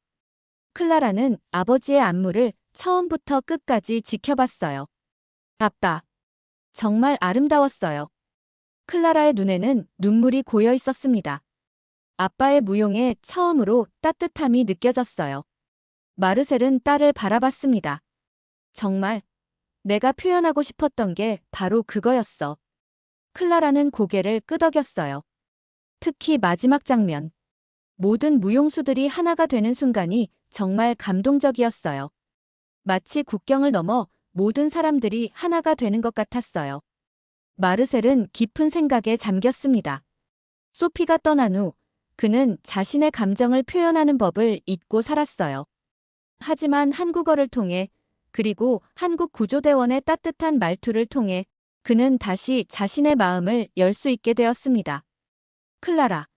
Speaker 1: 클라라는 아버지의 안무를 처음부터 끝까지 지켜봤어요. 아빠, 정말 아름다웠어요. 클라라의 눈에는 눈물이 고여 있었습니다. 아빠의 무용에 처음으로 따뜻함이 느껴졌어요. 마르셀은 딸을 바라봤습니다. 정말 내가 표현하고 싶었던 게 바로 그거였어. 클라라는 고개를 끄덕였어요. 특히 마지막 장면. 모든 무용수들이 하나가 되는 순간이 정말 감동적이었어요. 마치 국경을 넘어 모든 사람들이 하나가 되는 것 같았어요. 마르셀은 깊은 생각에 잠겼습니다. 소피가 떠난 후 그는 자신의 감정을 표현하는 법을 잊고 살았어요. 하지만 한국어를 통해 그리고 한국 구조대원의 따뜻한 말투를 통해 그는 다시 자신의 마음을 열 수 있게 되었습니다. 클라라,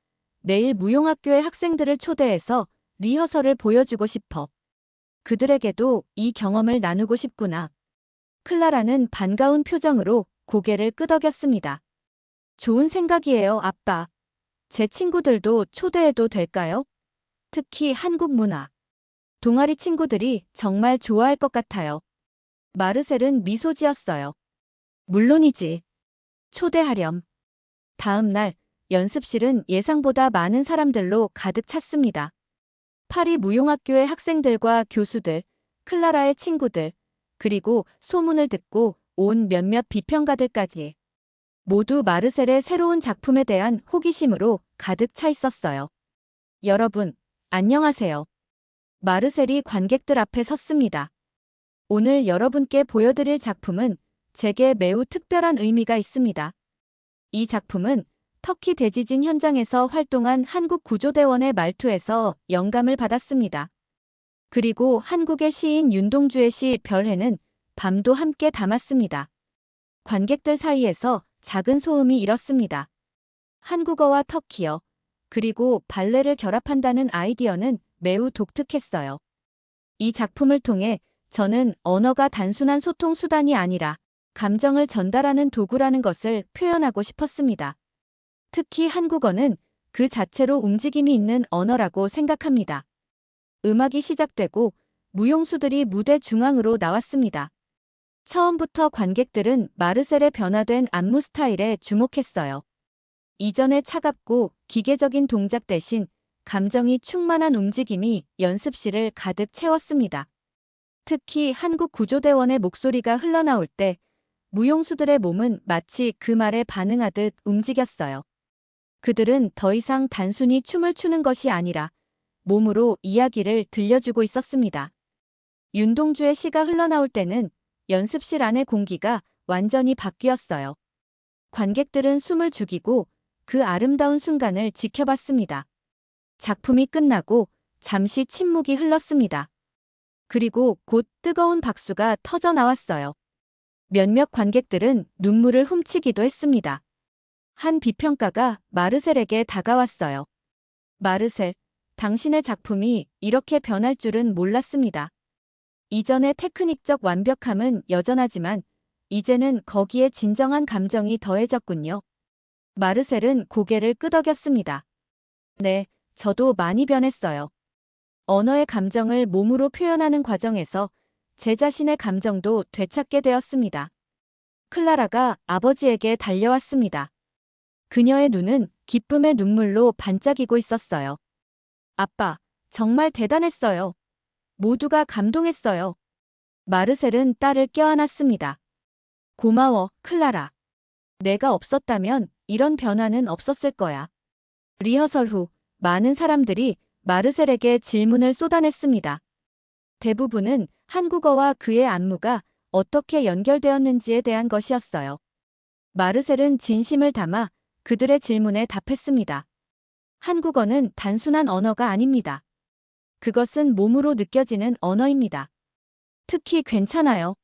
Speaker 1: 내일 무용학교의 학생들을 초대해서 리허설을 보여주고 싶어. 그들에게도 이 경험을 나누고 싶구나. 클라라는 반가운 표정으로 고개를 끄덕였습니다. 좋은 생각이에요, 아빠. 제 친구들도 초대해도 될까요? 특히 한국 문화. 동아리 친구들이 정말 좋아할 것 같아요. 마르셀은 미소 지었어요. 물론이지. 초대하렴. 다음 날 연습실은 예상보다 많은 사람들로 가득 찼습니다. 파리 무용학교의 학생들과 교수들, 클라라의 친구들, 그리고 소문을 듣고 온 몇몇 비평가들까지. 모두 마르셀의 새로운 작품에 대한 호기심으로 가득 차 있었어요. 여러분, 안녕하세요. 마르셀이 관객들 앞에 섰습니다. 오늘 여러분께 보여드릴 작품은 제게 매우 특별한 의미가 있습니다. 이 작품은 터키 대지진 현장에서 활동한 한국 구조대원의 말투에서 영감을 받았습니다. 그리고 한국의 시인 윤동주의 시 별해는 밤도 함께 담았습니다. 관객들 사이에서 작은 소음이 일었습니다. 한국어와 터키어, 그리고 발레를 결합한다는 아이디어는 매우 독특했어요. 이 작품을 통해 저는 언어가 단순한 소통 수단이 아니라 감정을 전달하는 도구라는 것을 표현하고 싶었습니다. 특히 한국어는 그 자체로 움직임이 있는 언어라고 생각합니다. 음악이 시작되고 무용수들이 무대 중앙으로 나왔습니다. 처음부터 관객들은 마르셀의 변화된 안무 스타일에 주목했어요. 이전의 차갑고 기계적인 동작 대신 감정이 충만한 움직임이 연습실을 가득 채웠습니다. 특히 한국 구조대원의 목소리가 흘러나올 때 무용수들의 몸은 마치 그 말에 반응하듯 움직였어요. 그들은 더 이상 단순히 춤을 추는 것이 아니라 몸으로 이야기를 들려주고 있었습니다. 윤동주의 시가 흘러나올 때는 연습실 안의 공기가 완전히 바뀌었어요. 관객들은 숨을 죽이고 그 아름다운 순간을 지켜봤습니다. 작품이 끝나고 잠시 침묵이 흘렀습니다. 그리고 곧 뜨거운 박수가 터져 나왔어요. 몇몇 관객들은 눈물을 훔치기도 했습니다. 한 비평가가 마르셀에게 다가왔어요. 마르셀, 당신의 작품이 이렇게 변할 줄은 몰랐습니다. 이전의 테크닉적 완벽함은 여전하지만 이제는 거기에 진정한 감정이 더해졌군요. 마르셀은 고개를 끄덕였습니다. 네, 저도 많이 변했어요. 언어의 감정을 몸으로 표현하는 과정에서 제 자신의 감정도 되찾게 되었습니다. 클라라가 아버지에게 달려왔습니다. 그녀의 눈은 기쁨의 눈물로 반짝이고 있었어요. 아빠, 정말 대단했어요. 모두가 감동했어요. 마르셀은 딸을 껴안았습니다. 고마워, 클라라. 내가 없었다면 이런 변화는 없었을 거야. 리허설 후 많은 사람들이 마르셀에게 질문을 쏟아냈습니다. 대부분은 한국어와 그의 안무가 어떻게 연결되었는지에 대한 것이었어요. 마르셀은 진심을 담아 그들의 질문에 답했습니다. 한국어는 단순한 언어가 아닙니다. 그것은 몸으로 느껴지는 언어입니다. 특히 괜찮아요.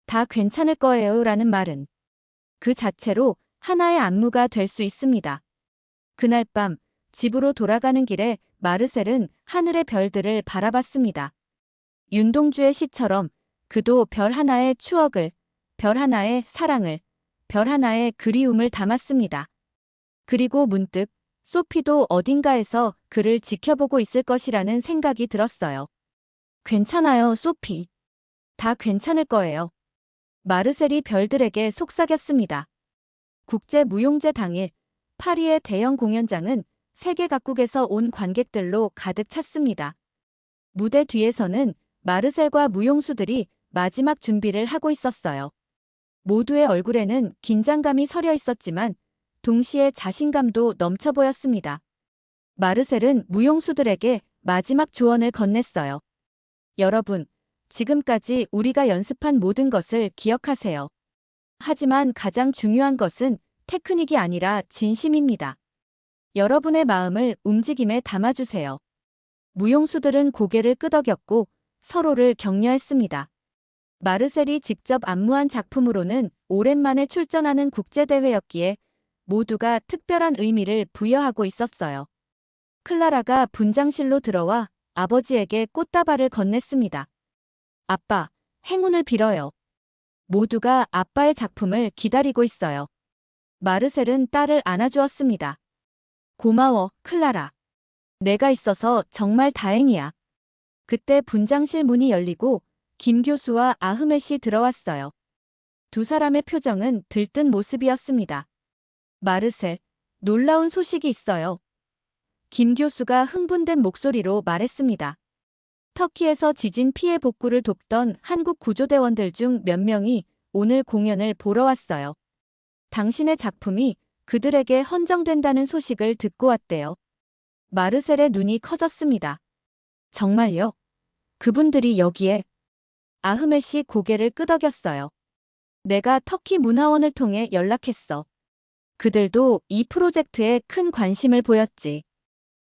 Speaker 1: 다 괜찮을 거예요 라는 말은 그 자체로 하나의 안무가 될 수 있습니다. 그날 밤 집으로 돌아가는 길에 마르셀은 하늘의 별들을 바라봤습니다. 윤동주의 시처럼 그도 별 하나의 추억을, 별 하나의 사랑을, 별 하나의 그리움을 담았습니다. 그리고 문득 소피도 어딘가에서 그를 지켜보고 있을 것이라는 생각이 들었어요. 괜찮아요, 소피. 다 괜찮을 거예요. 마르셀이 별들에게 속삭였습니다. 국제무용제 당일 파리의 대형 공연장은 세계 각국에서 온 관객들로 가득 찼습니다. 무대 뒤에서는 마르셀과 무용수들이 마지막 준비를 하고 있었어요. 모두의 얼굴에는 긴장감이 서려 있었지만 동시에 자신감도 넘쳐 보였습니다. 마르셀은 무용수들에게 마지막 조언을 건넸어요. 여러분, 지금까지 우리가 연습한 모든 것을 기억하세요. 하지만 가장 중요한 것은 테크닉이 아니라 진심입니다. 여러분의 마음을 움직임에 담아주세요. 무용수들은 고개를 끄덕였고 서로를 격려했습니다. 마르셀이 직접 안무한 작품으로는 오랜만에 출전하는 국제대회였기에 모두가 특별한 의미를 부여하고 있었어요. 클라라가 분장실로 들어와 아버지에게 꽃다발을 건넸습니다. 아빠, 행운을 빌어요. 모두가 아빠의 작품을 기다리고 있어요. 마르셀은 딸을 안아주었습니다. 고마워, 클라라. 내가 있어서 정말 다행이야. 그때 분장실 문이 열리고 김 교수와 아흐멧이 들어왔어요. 두 사람의 표정은 들뜬 모습이었습니다. 마르셀, 놀라운 소식이 있어요. 김 교수가 흥분된 목소리로 말했습니다. 터키에서 지진 피해 복구를 돕던 한국 구조대원들 중 몇 명이 오늘 공연을 보러 왔어요. 당신의 작품이 그들에게 헌정된다는 소식을 듣고 왔대요. 마르셀의 눈이 커졌습니다. 정말요? 그분들이 여기에? 아흐멧이 고개를 끄덕였어요. 내가 터키 문화원을 통해 연락했어. 그들도 이 프로젝트에 큰 관심을 보였지.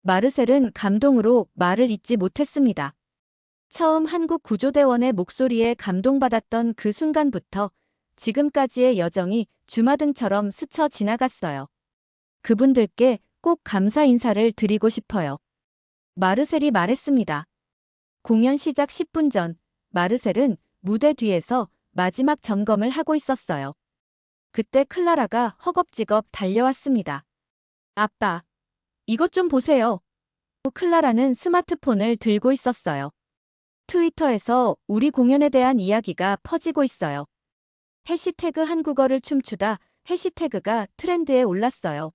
Speaker 1: 마르셀은 감동으로 말을 잇지 못했습니다. 처음 한국 구조대원의 목소리에 감동받았던 그 순간부터 지금까지의 여정이 주마등처럼 스쳐 지나갔어요. 그분들께 꼭 감사 인사를 드리고 싶어요. 마르셀이 말했습니다. 공연 시작 10분 전, 마르셀은 무대 뒤에서 마지막 점검을 하고 있었어요. 그때 클라라가 허겁지겁 달려왔습니다. 아빠, 이것 좀 보세요. 클라라는 스마트폰을 들고 있었어요. 트위터에서 우리 공연에 대한 이야기가 퍼지고 있어요. 해시태그 한국어를 춤추다 해시태그가 트렌드에 올랐어요.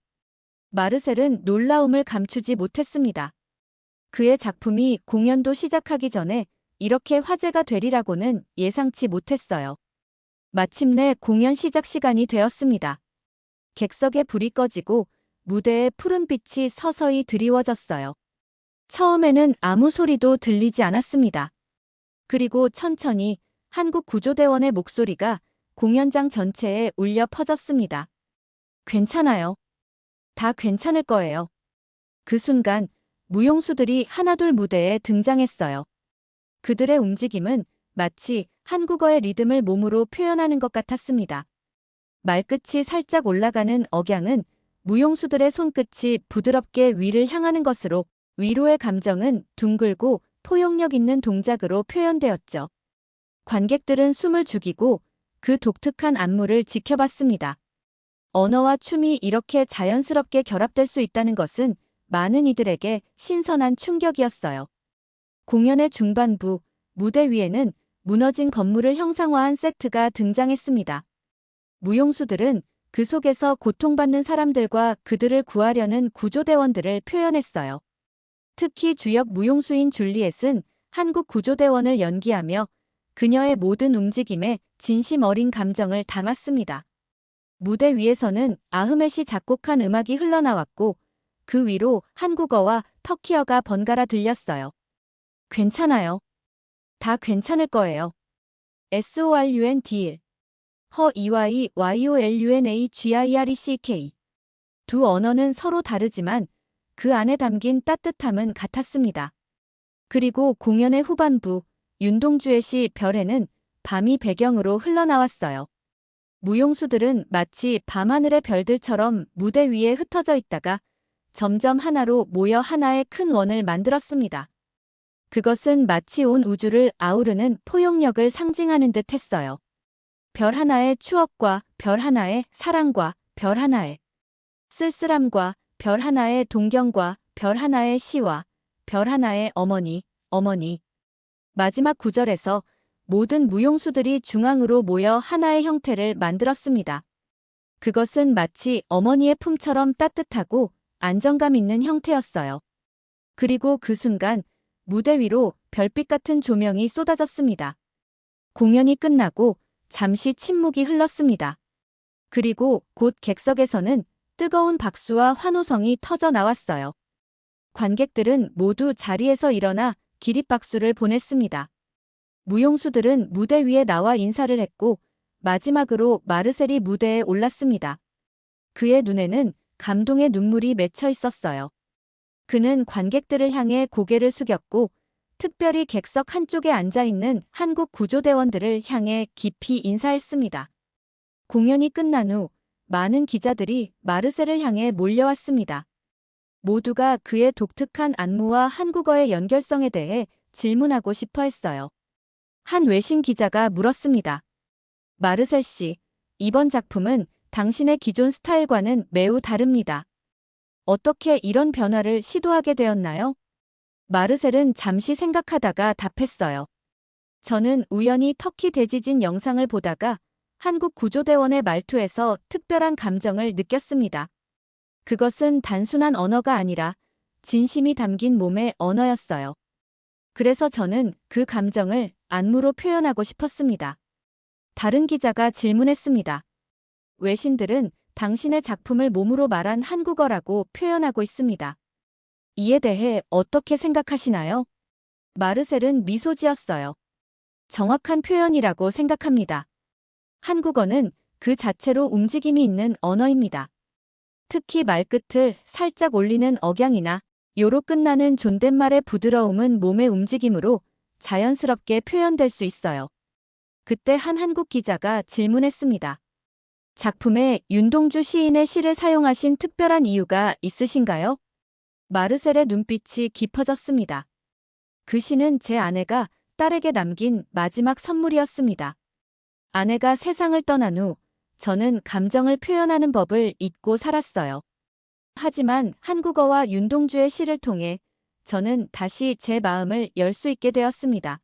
Speaker 1: 마르셀은 놀라움을 감추지 못했습니다. 그의 작품이 공연도 시작하기 전에 이렇게 화제가 되리라고는 예상치 못했어요. 마침내 공연 시작 시간이 되었습니다. 객석에 불이 꺼지고 무대에 푸른 빛이 서서히 드리워졌어요. 처음에는 아무 소리도 들리지 않았습니다. 그리고 천천히 한국 구조대원의 목소리가 공연장 전체에 울려 퍼졌습니다. 괜찮아요. 다 괜찮을 거예요. 그 순간 무용수들이 하나둘 무대에 등장했어요. 그들의 움직임은 마치 한국어의 리듬을 몸으로 표현하는 것 같았습니다. 말끝이 살짝 올라가는 억양은 무용수들의 손끝이 부드럽게 위를 향하는 것으로 위로의 감정은 둥글고 포용력 있는 동작으로 표현되었죠. 관객들은 숨을 죽이고 그 독특한 안무를 지켜봤습니다. 언어와 춤이 이렇게 자연스럽게 결합될 수 있다는 것은 많은 이들에게 신선한 충격이었어요. 공연의 중반부, 무대 위에는 무너진 건물을 형상화한 세트가 등장했습니다. 무용수들은 그 속에서 고통받는 사람들과 그들을 구하려는 구조대원들을 표현했어요. 특히 주역 무용수인 줄리엣은 한국 구조대원을 연기하며 그녀의 모든 움직임에 진심 어린 감정을 담았습니다. 무대 위에서는 아흐멧이 작곡한 음악이 흘러나왔고 그 위로 한국어와 터키어가 번갈아 들렸어요. 괜찮아요. 다 괜찮을 거예요. SORUNDL HEYYOLUNAGIRECK 두 언어는 서로 다르지만 그 안에 담긴 따뜻함은 같았습니다. 그리고 공연의 후반부, 윤동주의 별에는 밤이 배경으로 흘러나왔어요. 무용수들은 마치 밤하늘의 별들처럼 무대 위에 흩어져 있다가 점점 하나로 모여 하나의 큰 원을 만들었습니다. 그것은 마치 온 우주를 아우르는 포용력을 상징하는 듯 했어요. 별 하나의 추억과 별 하나의 사랑과 별 하나의 쓸쓸함과 별 하나의 동경과 별 하나의 시와 별 하나의 어머니, 어머니. 마지막 구절에서 모든 무용수들이 중앙으로 모여 하나의 형태를 만들었습니다. 그것은 마치 어머니의 품처럼 따뜻하고 안정감 있는 형태였어요. 그리고 그 순간 무대 위로 별빛 같은 조명이 쏟아졌습니다. 공연이 끝나고 잠시 침묵이 흘렀습니다. 그리고 곧 객석에서는 뜨거운 박수와 환호성이 터져 나왔어요. 관객들은 모두 자리에서 일어나 기립박수를 보냈습니다. 무용수들은 무대 위에 나와 인사를 했고 마지막으로 마르셀이 무대에 올랐습니다. 그의 눈에는 감동의 눈물이 맺혀 있었어요. 그는 관객들을 향해 고개를 숙였고 특별히 객석 한쪽에 앉아 있는 한국 구조대원들을 향해 깊이 인사했습니다. 공연이 끝난 후 많은 기자들이 마르셀을 향해 몰려왔습니다. 모두가 그의 독특한 안무와 한국어의 연결성에 대해 질문하고 싶어 했어요. 한 외신 기자가 물었습니다. 마르셀 씨, 이번 작품은 당신의 기존 스타일과는 매우 다릅니다. 어떻게 이런 변화를 시도하게 되었나요? 마르셀은 잠시 생각하다가 답했어요. 저는 우연히 터키 대지진 영상을 보다가 한국 구조대원의 말투에서 특별한 감정을 느꼈습니다. 그것은 단순한 언어가 아니라 진심이 담긴 몸의 언어였어요. 그래서 저는 그 감정을 안무로 표현하고 싶었습니다. 다른 기자가 질문했습니다. 외신들은 당신의 작품을 몸으로 말한 한국어라고 표현하고 있습니다. 이에 대해 어떻게 생각하시나요? 마르셀은 미소 지었어요. 정확한 표현이라고 생각합니다. 한국어는 그 자체로 움직임이 있는 언어입니다. 특히 말끝을 살짝 올리는 억양이나 요로 끝나는 존댓말의 부드러움은 몸의 움직임으로 자연스럽게 표현될 수 있어요. 그때 한 한국 기자가 질문했습니다. 작품에 윤동주 시인의 시를 사용하신 특별한 이유가 있으신가요? 마르셀의 눈빛이 깊어졌습니다. 그 시는 제 아내가 딸에게 남긴 마지막 선물이었습니다. 아내가 세상을 떠난 후 저는 감정을 표현하는 법을 잊고 살았어요. 하지만 한국어와 윤동주의 시를 통해 저는 다시 제 마음을 열 수 있게 되었습니다.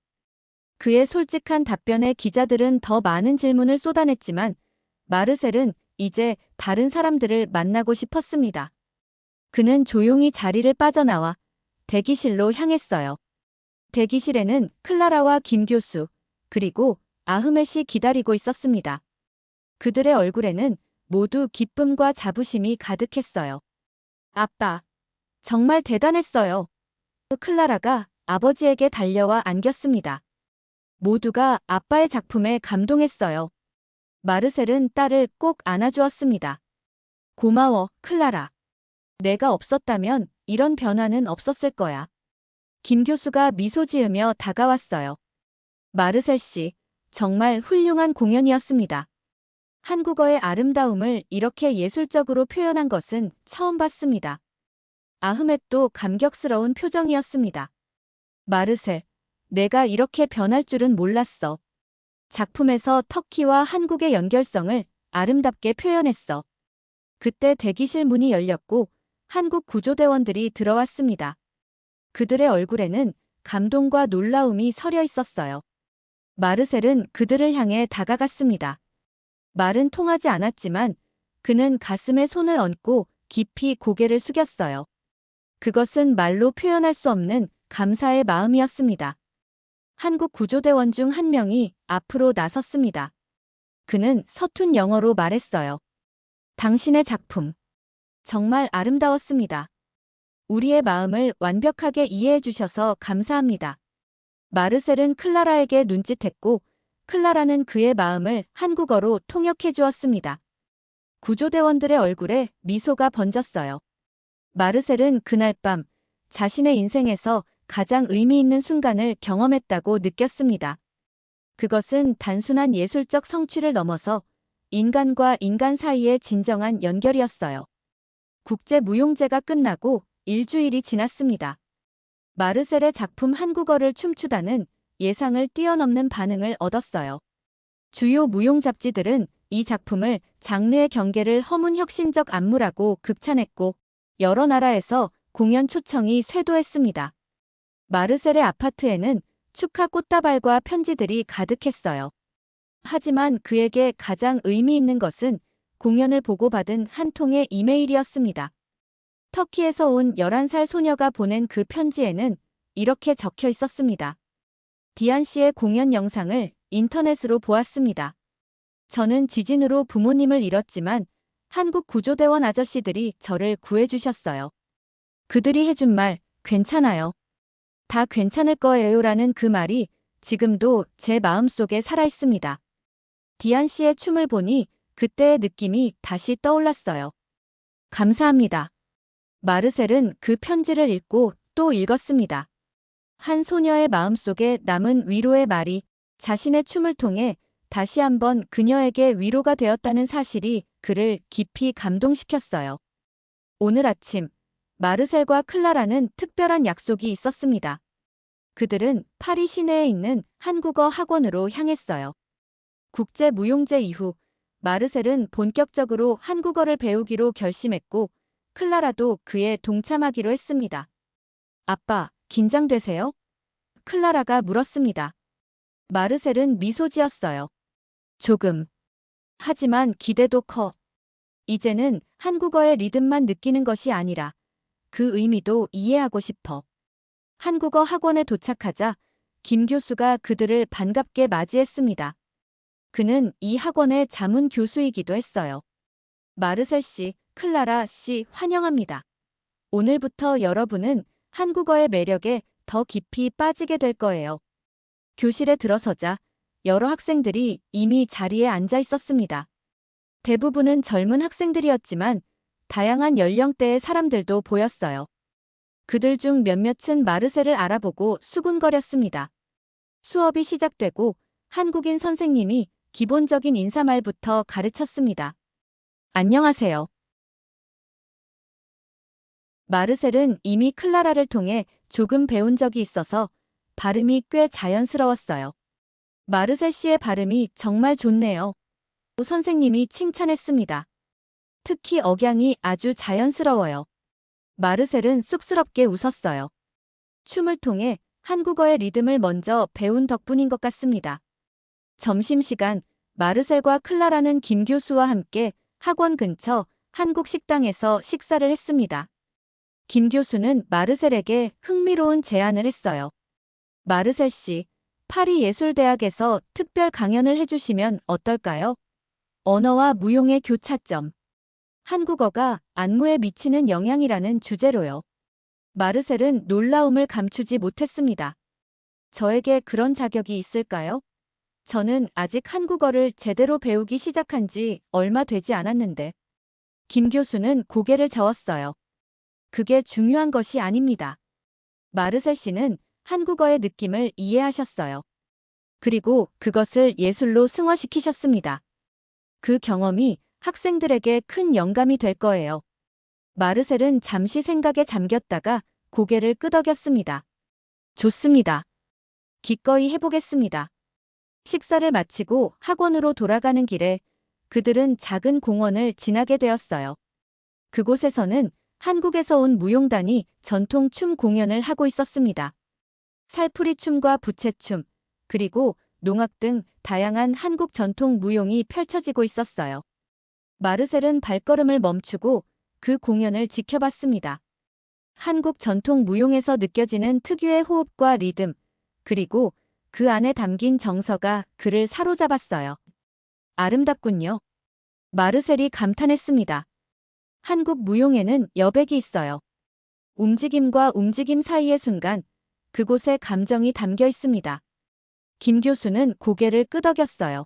Speaker 1: 그의 솔직한 답변에 기자들은 더 많은 질문을 쏟아냈지만 마르셀은 이제 다른 사람들을 만나고 싶었습니다. 그는 조용히 자리를 빠져나와 대기실로 향했어요. 대기실에는 클라라와 김 교수, 그리고 아흐멧이 기다리고 있었습니다. 그들의 얼굴에는 모두 기쁨과 자부심이 가득했어요. 아빠, 정말 대단했어요. 클라라가 아버지에게 달려와 안겼습니다. 모두가 아빠의 작품에 감동했어요. 마르셀은 딸을 꼭 안아주었습니다. 고마워, 클라라. 내가 없었다면 이런 변화는 없었을 거야. 김 교수가 미소 지으며 다가왔어요. 마르셀 씨, 정말 훌륭한 공연이었습니다. 한국어의 아름다움을 이렇게 예술적으로 표현한 것은 처음 봤습니다. 아흐멧도 감격스러운 표정이었습니다. 마르셀, 내가 이렇게 변할 줄은 몰랐어. 작품에서 터키와 한국의 연결성을 아름답게 표현했어. 그때 대기실 문이 열렸고 한국 구조대원들이 들어왔습니다. 그들의 얼굴에는 감동과 놀라움이 서려 있었어요. 마르셀은 그들을 향해 다가갔습니다. 말은 통하지 않았지만 그는 가슴에 손을 얹고 깊이 고개를 숙였어요. 그것은 말로 표현할 수 없는 감사의 마음이었습니다. 한국 구조대원 중 한 명이 앞으로 나섰습니다. 그는 서툰 영어로 말했어요. 당신의 작품, 정말 아름다웠습니다. 우리의 마음을 완벽하게 이해해 주셔서 감사합니다. 마르셀은 클라라에게 눈짓했고 클라라는 그의 마음을 한국어로 통역해 주었습니다. 구조대원들의 얼굴에 미소가 번졌어요. 마르셀은 그날 밤 자신의 인생에서 가장 의미 있는 순간을 경험했다고 느꼈습니다. 그것은 단순한 예술적 성취를 넘어서 인간과 인간 사이의 진정한 연결이었어요. 국제무용제가 끝나고 일주일이 지났습니다. 마르셀의 작품 한국어를 춤추다는 예상을 뛰어넘는 반응을 얻었어요. 주요 무용 잡지들은 이 작품을 장르의 경계를 허문 혁신적 안무라고 극찬했고 여러 나라에서 공연 초청이 쇄도했습니다. 마르셀의 아파트에는 축하 꽃다발과 편지들이 가득했어요. 하지만 그에게 가장 의미 있는 것은 공연을 보고 받은 한 통의 이메일이었습니다. 터키에서 온 11살 소녀가 보낸 그 편지에는 이렇게 적혀 있었습니다. 디안 씨의 공연 영상을 인터넷으로 보았습니다. 저는 지진으로 부모님을 잃었지만 한국 구조대원 아저씨들이 저를 구해주셨어요. 그들이 해준 말, 괜찮아요. 다 괜찮을 거예요라는 그 말이 지금도 제 마음속에 살아있습니다. 디안 씨의 춤을 보니 그때의 느낌이 다시 떠올랐어요. 감사합니다. 마르셀은 그 편지를 읽고 또 읽었습니다. 한 소녀의 마음속에 남은 위로의 말이 자신의 춤을 통해 다시 한번 그녀에게 위로가 되었다는 사실이 그를 깊이 감동시켰어요. 오늘 아침, 마르셀과 클라라는 특별한 약속이 있었습니다. 그들은 파리 시내에 있는 한국어 학원으로 향했어요. 국제무용제 이후 마르셀은 본격적으로 한국어를 배우기로 결심했고 클라라도 그에 동참하기로 했습니다. 아빠, 긴장되세요? 클라라가 물었습니다. 마르셀은 미소 지었어요. 조금. 하지만 기대도 커. 이제는 한국어의 리듬만 느끼는 것이 아니라 그 의미도 이해하고 싶어. 한국어 학원에 도착하자 김 교수가 그들을 반갑게 맞이했습니다. 그는 이 학원의 자문 교수이기도 했어요. 마르셀 씨, 클라라 씨 환영합니다. 오늘부터 여러분은 한국어의 매력에 더 깊이 빠지게 될 거예요. 교실에 들어서자 여러 학생들이 이미 자리에 앉아 있었습니다. 대부분은 젊은 학생들이었지만 다양한 연령대의 사람들도 보였어요. 그들 중 몇몇은 마르셀을 알아보고 수군거렸습니다. 수업이 시작되고 한국인 선생님이 기본적인 인사말부터 가르쳤습니다. 안녕하세요. 마르셀은 이미 클라라를 통해 조금 배운 적이 있어서 발음이 꽤 자연스러웠어요. 마르셀 씨의 발음이 정말 좋네요. 선생님이 칭찬했습니다. 특히 억양이 아주 자연스러워요. 마르셀은 쑥스럽게 웃었어요. 춤을 통해 한국어의 리듬을 먼저 배운 덕분인 것 같습니다. 점심시간, 마르셀과 클라라는 김 교수와 함께 학원 근처 한국 식당에서 식사를 했습니다. 김 교수는 마르셀에게 흥미로운 제안을 했어요. 마르셀 씨, 파리 예술대학에서 특별 강연을 해주시면 어떨까요? 언어와 무용의 교차점. 한국어가 안무에 미치는 영향이라는 주제로요. 마르셀은 놀라움을 감추지 못했습니다. 저에게 그런 자격이 있을까요? 저는 아직 한국어를 제대로 배우기 시작한 지 얼마 되지 않았는데. 김 교수는 고개를 저었어요. 그게 중요한 것이 아닙니다. 마르셀 씨는 한국어의 느낌을 이해하셨어요. 그리고 그것을 예술로 승화시키셨습니다. 그 경험이 학생들에게 큰 영감이 될 거예요. 마르셀은 잠시 생각에 잠겼다가 고개를 끄덕였습니다. 좋습니다. 기꺼이 해보겠습니다. 식사를 마치고 학원으로 돌아가는 길에 그들은 작은 공원을 지나게 되었어요. 그곳에서는 한국에서 온 무용단이 전통 춤 공연을 하고 있었습니다. 살풀이 춤과 부채춤, 그리고 농악 등 다양한 한국 전통 무용이 펼쳐지고 있었어요. 마르셀은 발걸음을 멈추고 그 공연을 지켜봤습니다. 한국 전통 무용에서 느껴지는 특유의 호흡과 리듬, 그리고 그 안에 담긴 정서가 그를 사로잡았어요. 아름답군요. 마르셀이 감탄했습니다. 한국 무용에는 여백이 있어요. 움직임과 움직임 사이의 순간, 그곳에 감정이 담겨 있습니다. 김 교수는 고개를 끄덕였어요.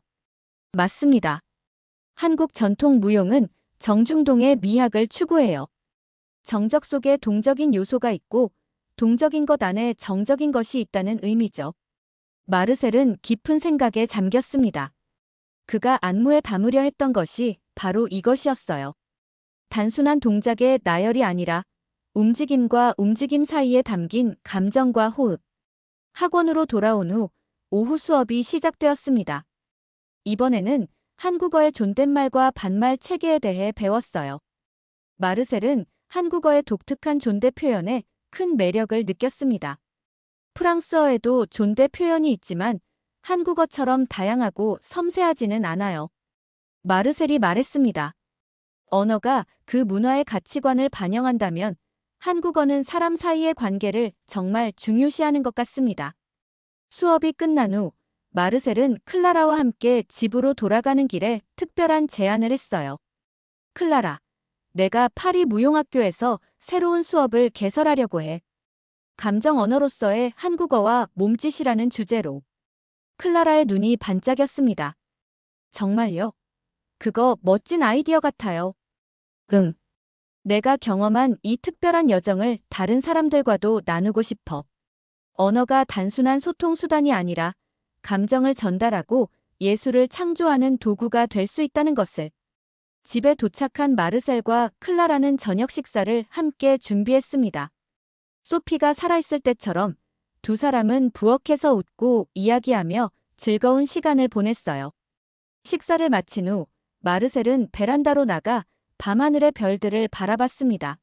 Speaker 1: 맞습니다. 한국 전통 무용은 정중동의 미학을 추구해요. 정적 속에 동적인 요소가 있고 동적인 것 안에 정적인 것이 있다는 의미죠. 마르셀은 깊은 생각에 잠겼습니다. 그가 안무에 담으려 했던 것이 바로 이것이었어요. 단순한 동작의 나열이 아니라 움직임과 움직임 사이에 담긴 감정과 호흡. 학원으로 돌아온 후 오후 수업이 시작되었습니다. 이번에는 한국어의 존댓말과 반말 체계에 대해 배웠어요. 마르셀은 한국어의 독특한 존대 표현에 큰 매력을 느꼈습니다. 프랑스어에도 존대 표현이 있지만 한국어처럼 다양하고 섬세하지는 않아요. 마르셀이 말했습니다. 언어가 그 문화의 가치관을 반영한다면 한국어는 사람 사이의 관계를 정말 중요시하는 것 같습니다. 수업이 끝난 후 마르셀은 클라라와 함께 집으로 돌아가는 길에 특별한 제안을 했어요. 클라라, 내가 파리 무용학교에서 새로운 수업을 개설하려고 해. 감정 언어로서의 한국어와 몸짓이라는 주제로. 클라라의 눈이 반짝였습니다. 정말요? 그거 멋진 아이디어 같아요. 응. 내가 경험한 이 특별한 여정을 다른 사람들과도 나누고 싶어. 언어가 단순한 소통 수단이 아니라 감정을 전달하고 예술을 창조하는 도구가 될 수 있다는 것을. 집에 도착한 마르셀과 클라라는 저녁 식사를 함께 준비했습니다. 소피가 살아있을 때처럼 두 사람은 부엌에서 웃고 이야기하며 즐거운 시간을 보냈어요. 식사를 마친 후 마르셀은 베란다로 나가 밤하늘의 별들을 바라봤습니다.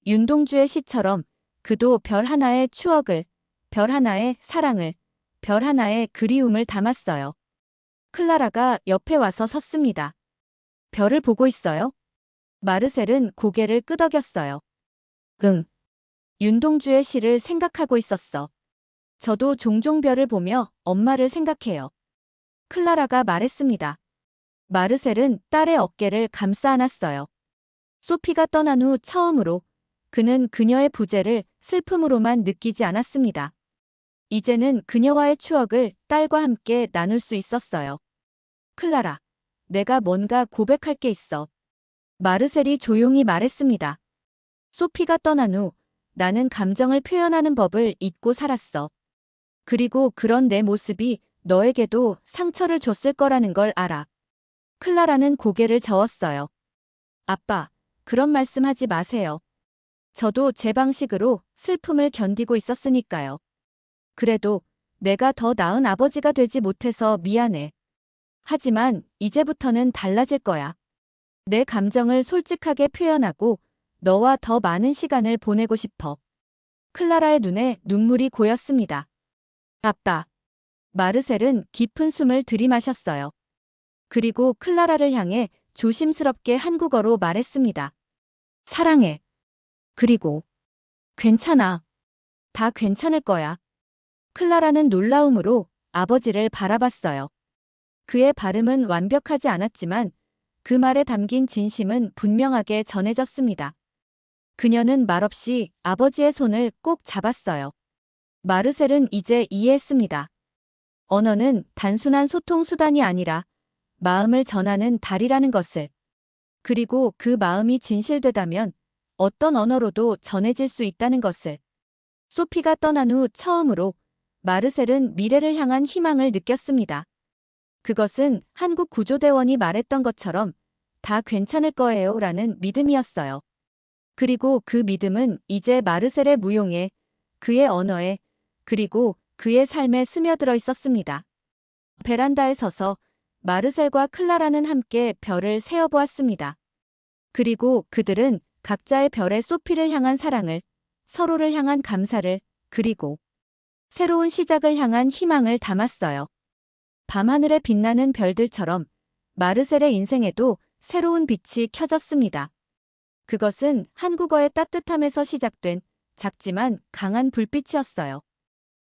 Speaker 1: 윤동주의 시처럼 그도 별 하나의 추억을, 별 하나의 사랑을, 별 하나의 그리움을 담았어요. 클라라가 옆에 와서 섰습니다. 별을 보고 있어요? 마르셀은 고개를 끄덕였어요. 응. 윤동주의 시를 생각하고 있었어. 저도 종종 별을 보며 엄마를 생각해요. 클라라가 말했습니다. 마르셀은 딸의 어깨를 감싸 안았어요. 소피가 떠난 후 처음으로 그는 그녀의 부재를 슬픔으로만 느끼지 않았습니다. 이제는 그녀와의 추억을 딸과 함께 나눌 수 있었어요. 클라라, 내가 뭔가 고백할 게 있어. 마르셀이 조용히 말했습니다. 소피가 떠난 후 나는 감정을 표현하는 법을 잊고 살았어. 그리고 그런 내 모습이 너에게도 상처를 줬을 거라는 걸 알아. 클라라는 고개를 저었어요. 아빠, 그런 말씀 하지 마세요. 저도 제 방식으로 슬픔을 견디고 있었으니까요. 그래도 내가 더 나은 아버지가 되지 못해서 미안해. 하지만 이제부터는 달라질 거야. 내 감정을 솔직하게 표현하고 너와 더 많은 시간을 보내고 싶어. 클라라의 눈에 눈물이 고였습니다. 아빠. 마르셀은 깊은 숨을 들이마셨어요. 그리고 클라라를 향해 조심스럽게 한국어로 말했습니다. 사랑해. 그리고 괜찮아. 다 괜찮을 거야. 클라라는 놀라움으로 아버지를 바라봤어요. 그의 발음은 완벽하지 않았지만 그 말에 담긴 진심은 분명하게 전해졌습니다. 그녀는 말없이 아버지의 손을 꼭 잡았어요. 마르셀은 이제 이해했습니다. 언어는 단순한 소통 수단이 아니라 마음을 전하는 달이라는 것을. 그리고 그 마음이 진실되다면 어떤 언어로도 전해질 수 있다는 것을. 소피가 떠난 후 처음으로 마르셀은 미래를 향한 희망을 느꼈습니다. 그것은 한국 구조대원이 말했던 것처럼 다 괜찮을 거예요 라는 믿음이었어요. 그리고 그 믿음은 이제 마르셀의 무용에, 그의 언어에, 그리고 그의 삶에 스며들어 있었습니다. 베란다에 서서 마르셀과 클라라는 함께 별을 세어보았습니다. 그리고 그들은 각자의 별에 소피를 향한 사랑을, 서로를 향한 감사를, 그리고 새로운 시작을 향한 희망을 담았어요. 밤하늘에 빛나는 별들처럼 마르셀의 인생에도 새로운 빛이 켜졌습니다. 그것은 한국어의 따뜻함에서 시작된 작지만 강한 불빛이었어요.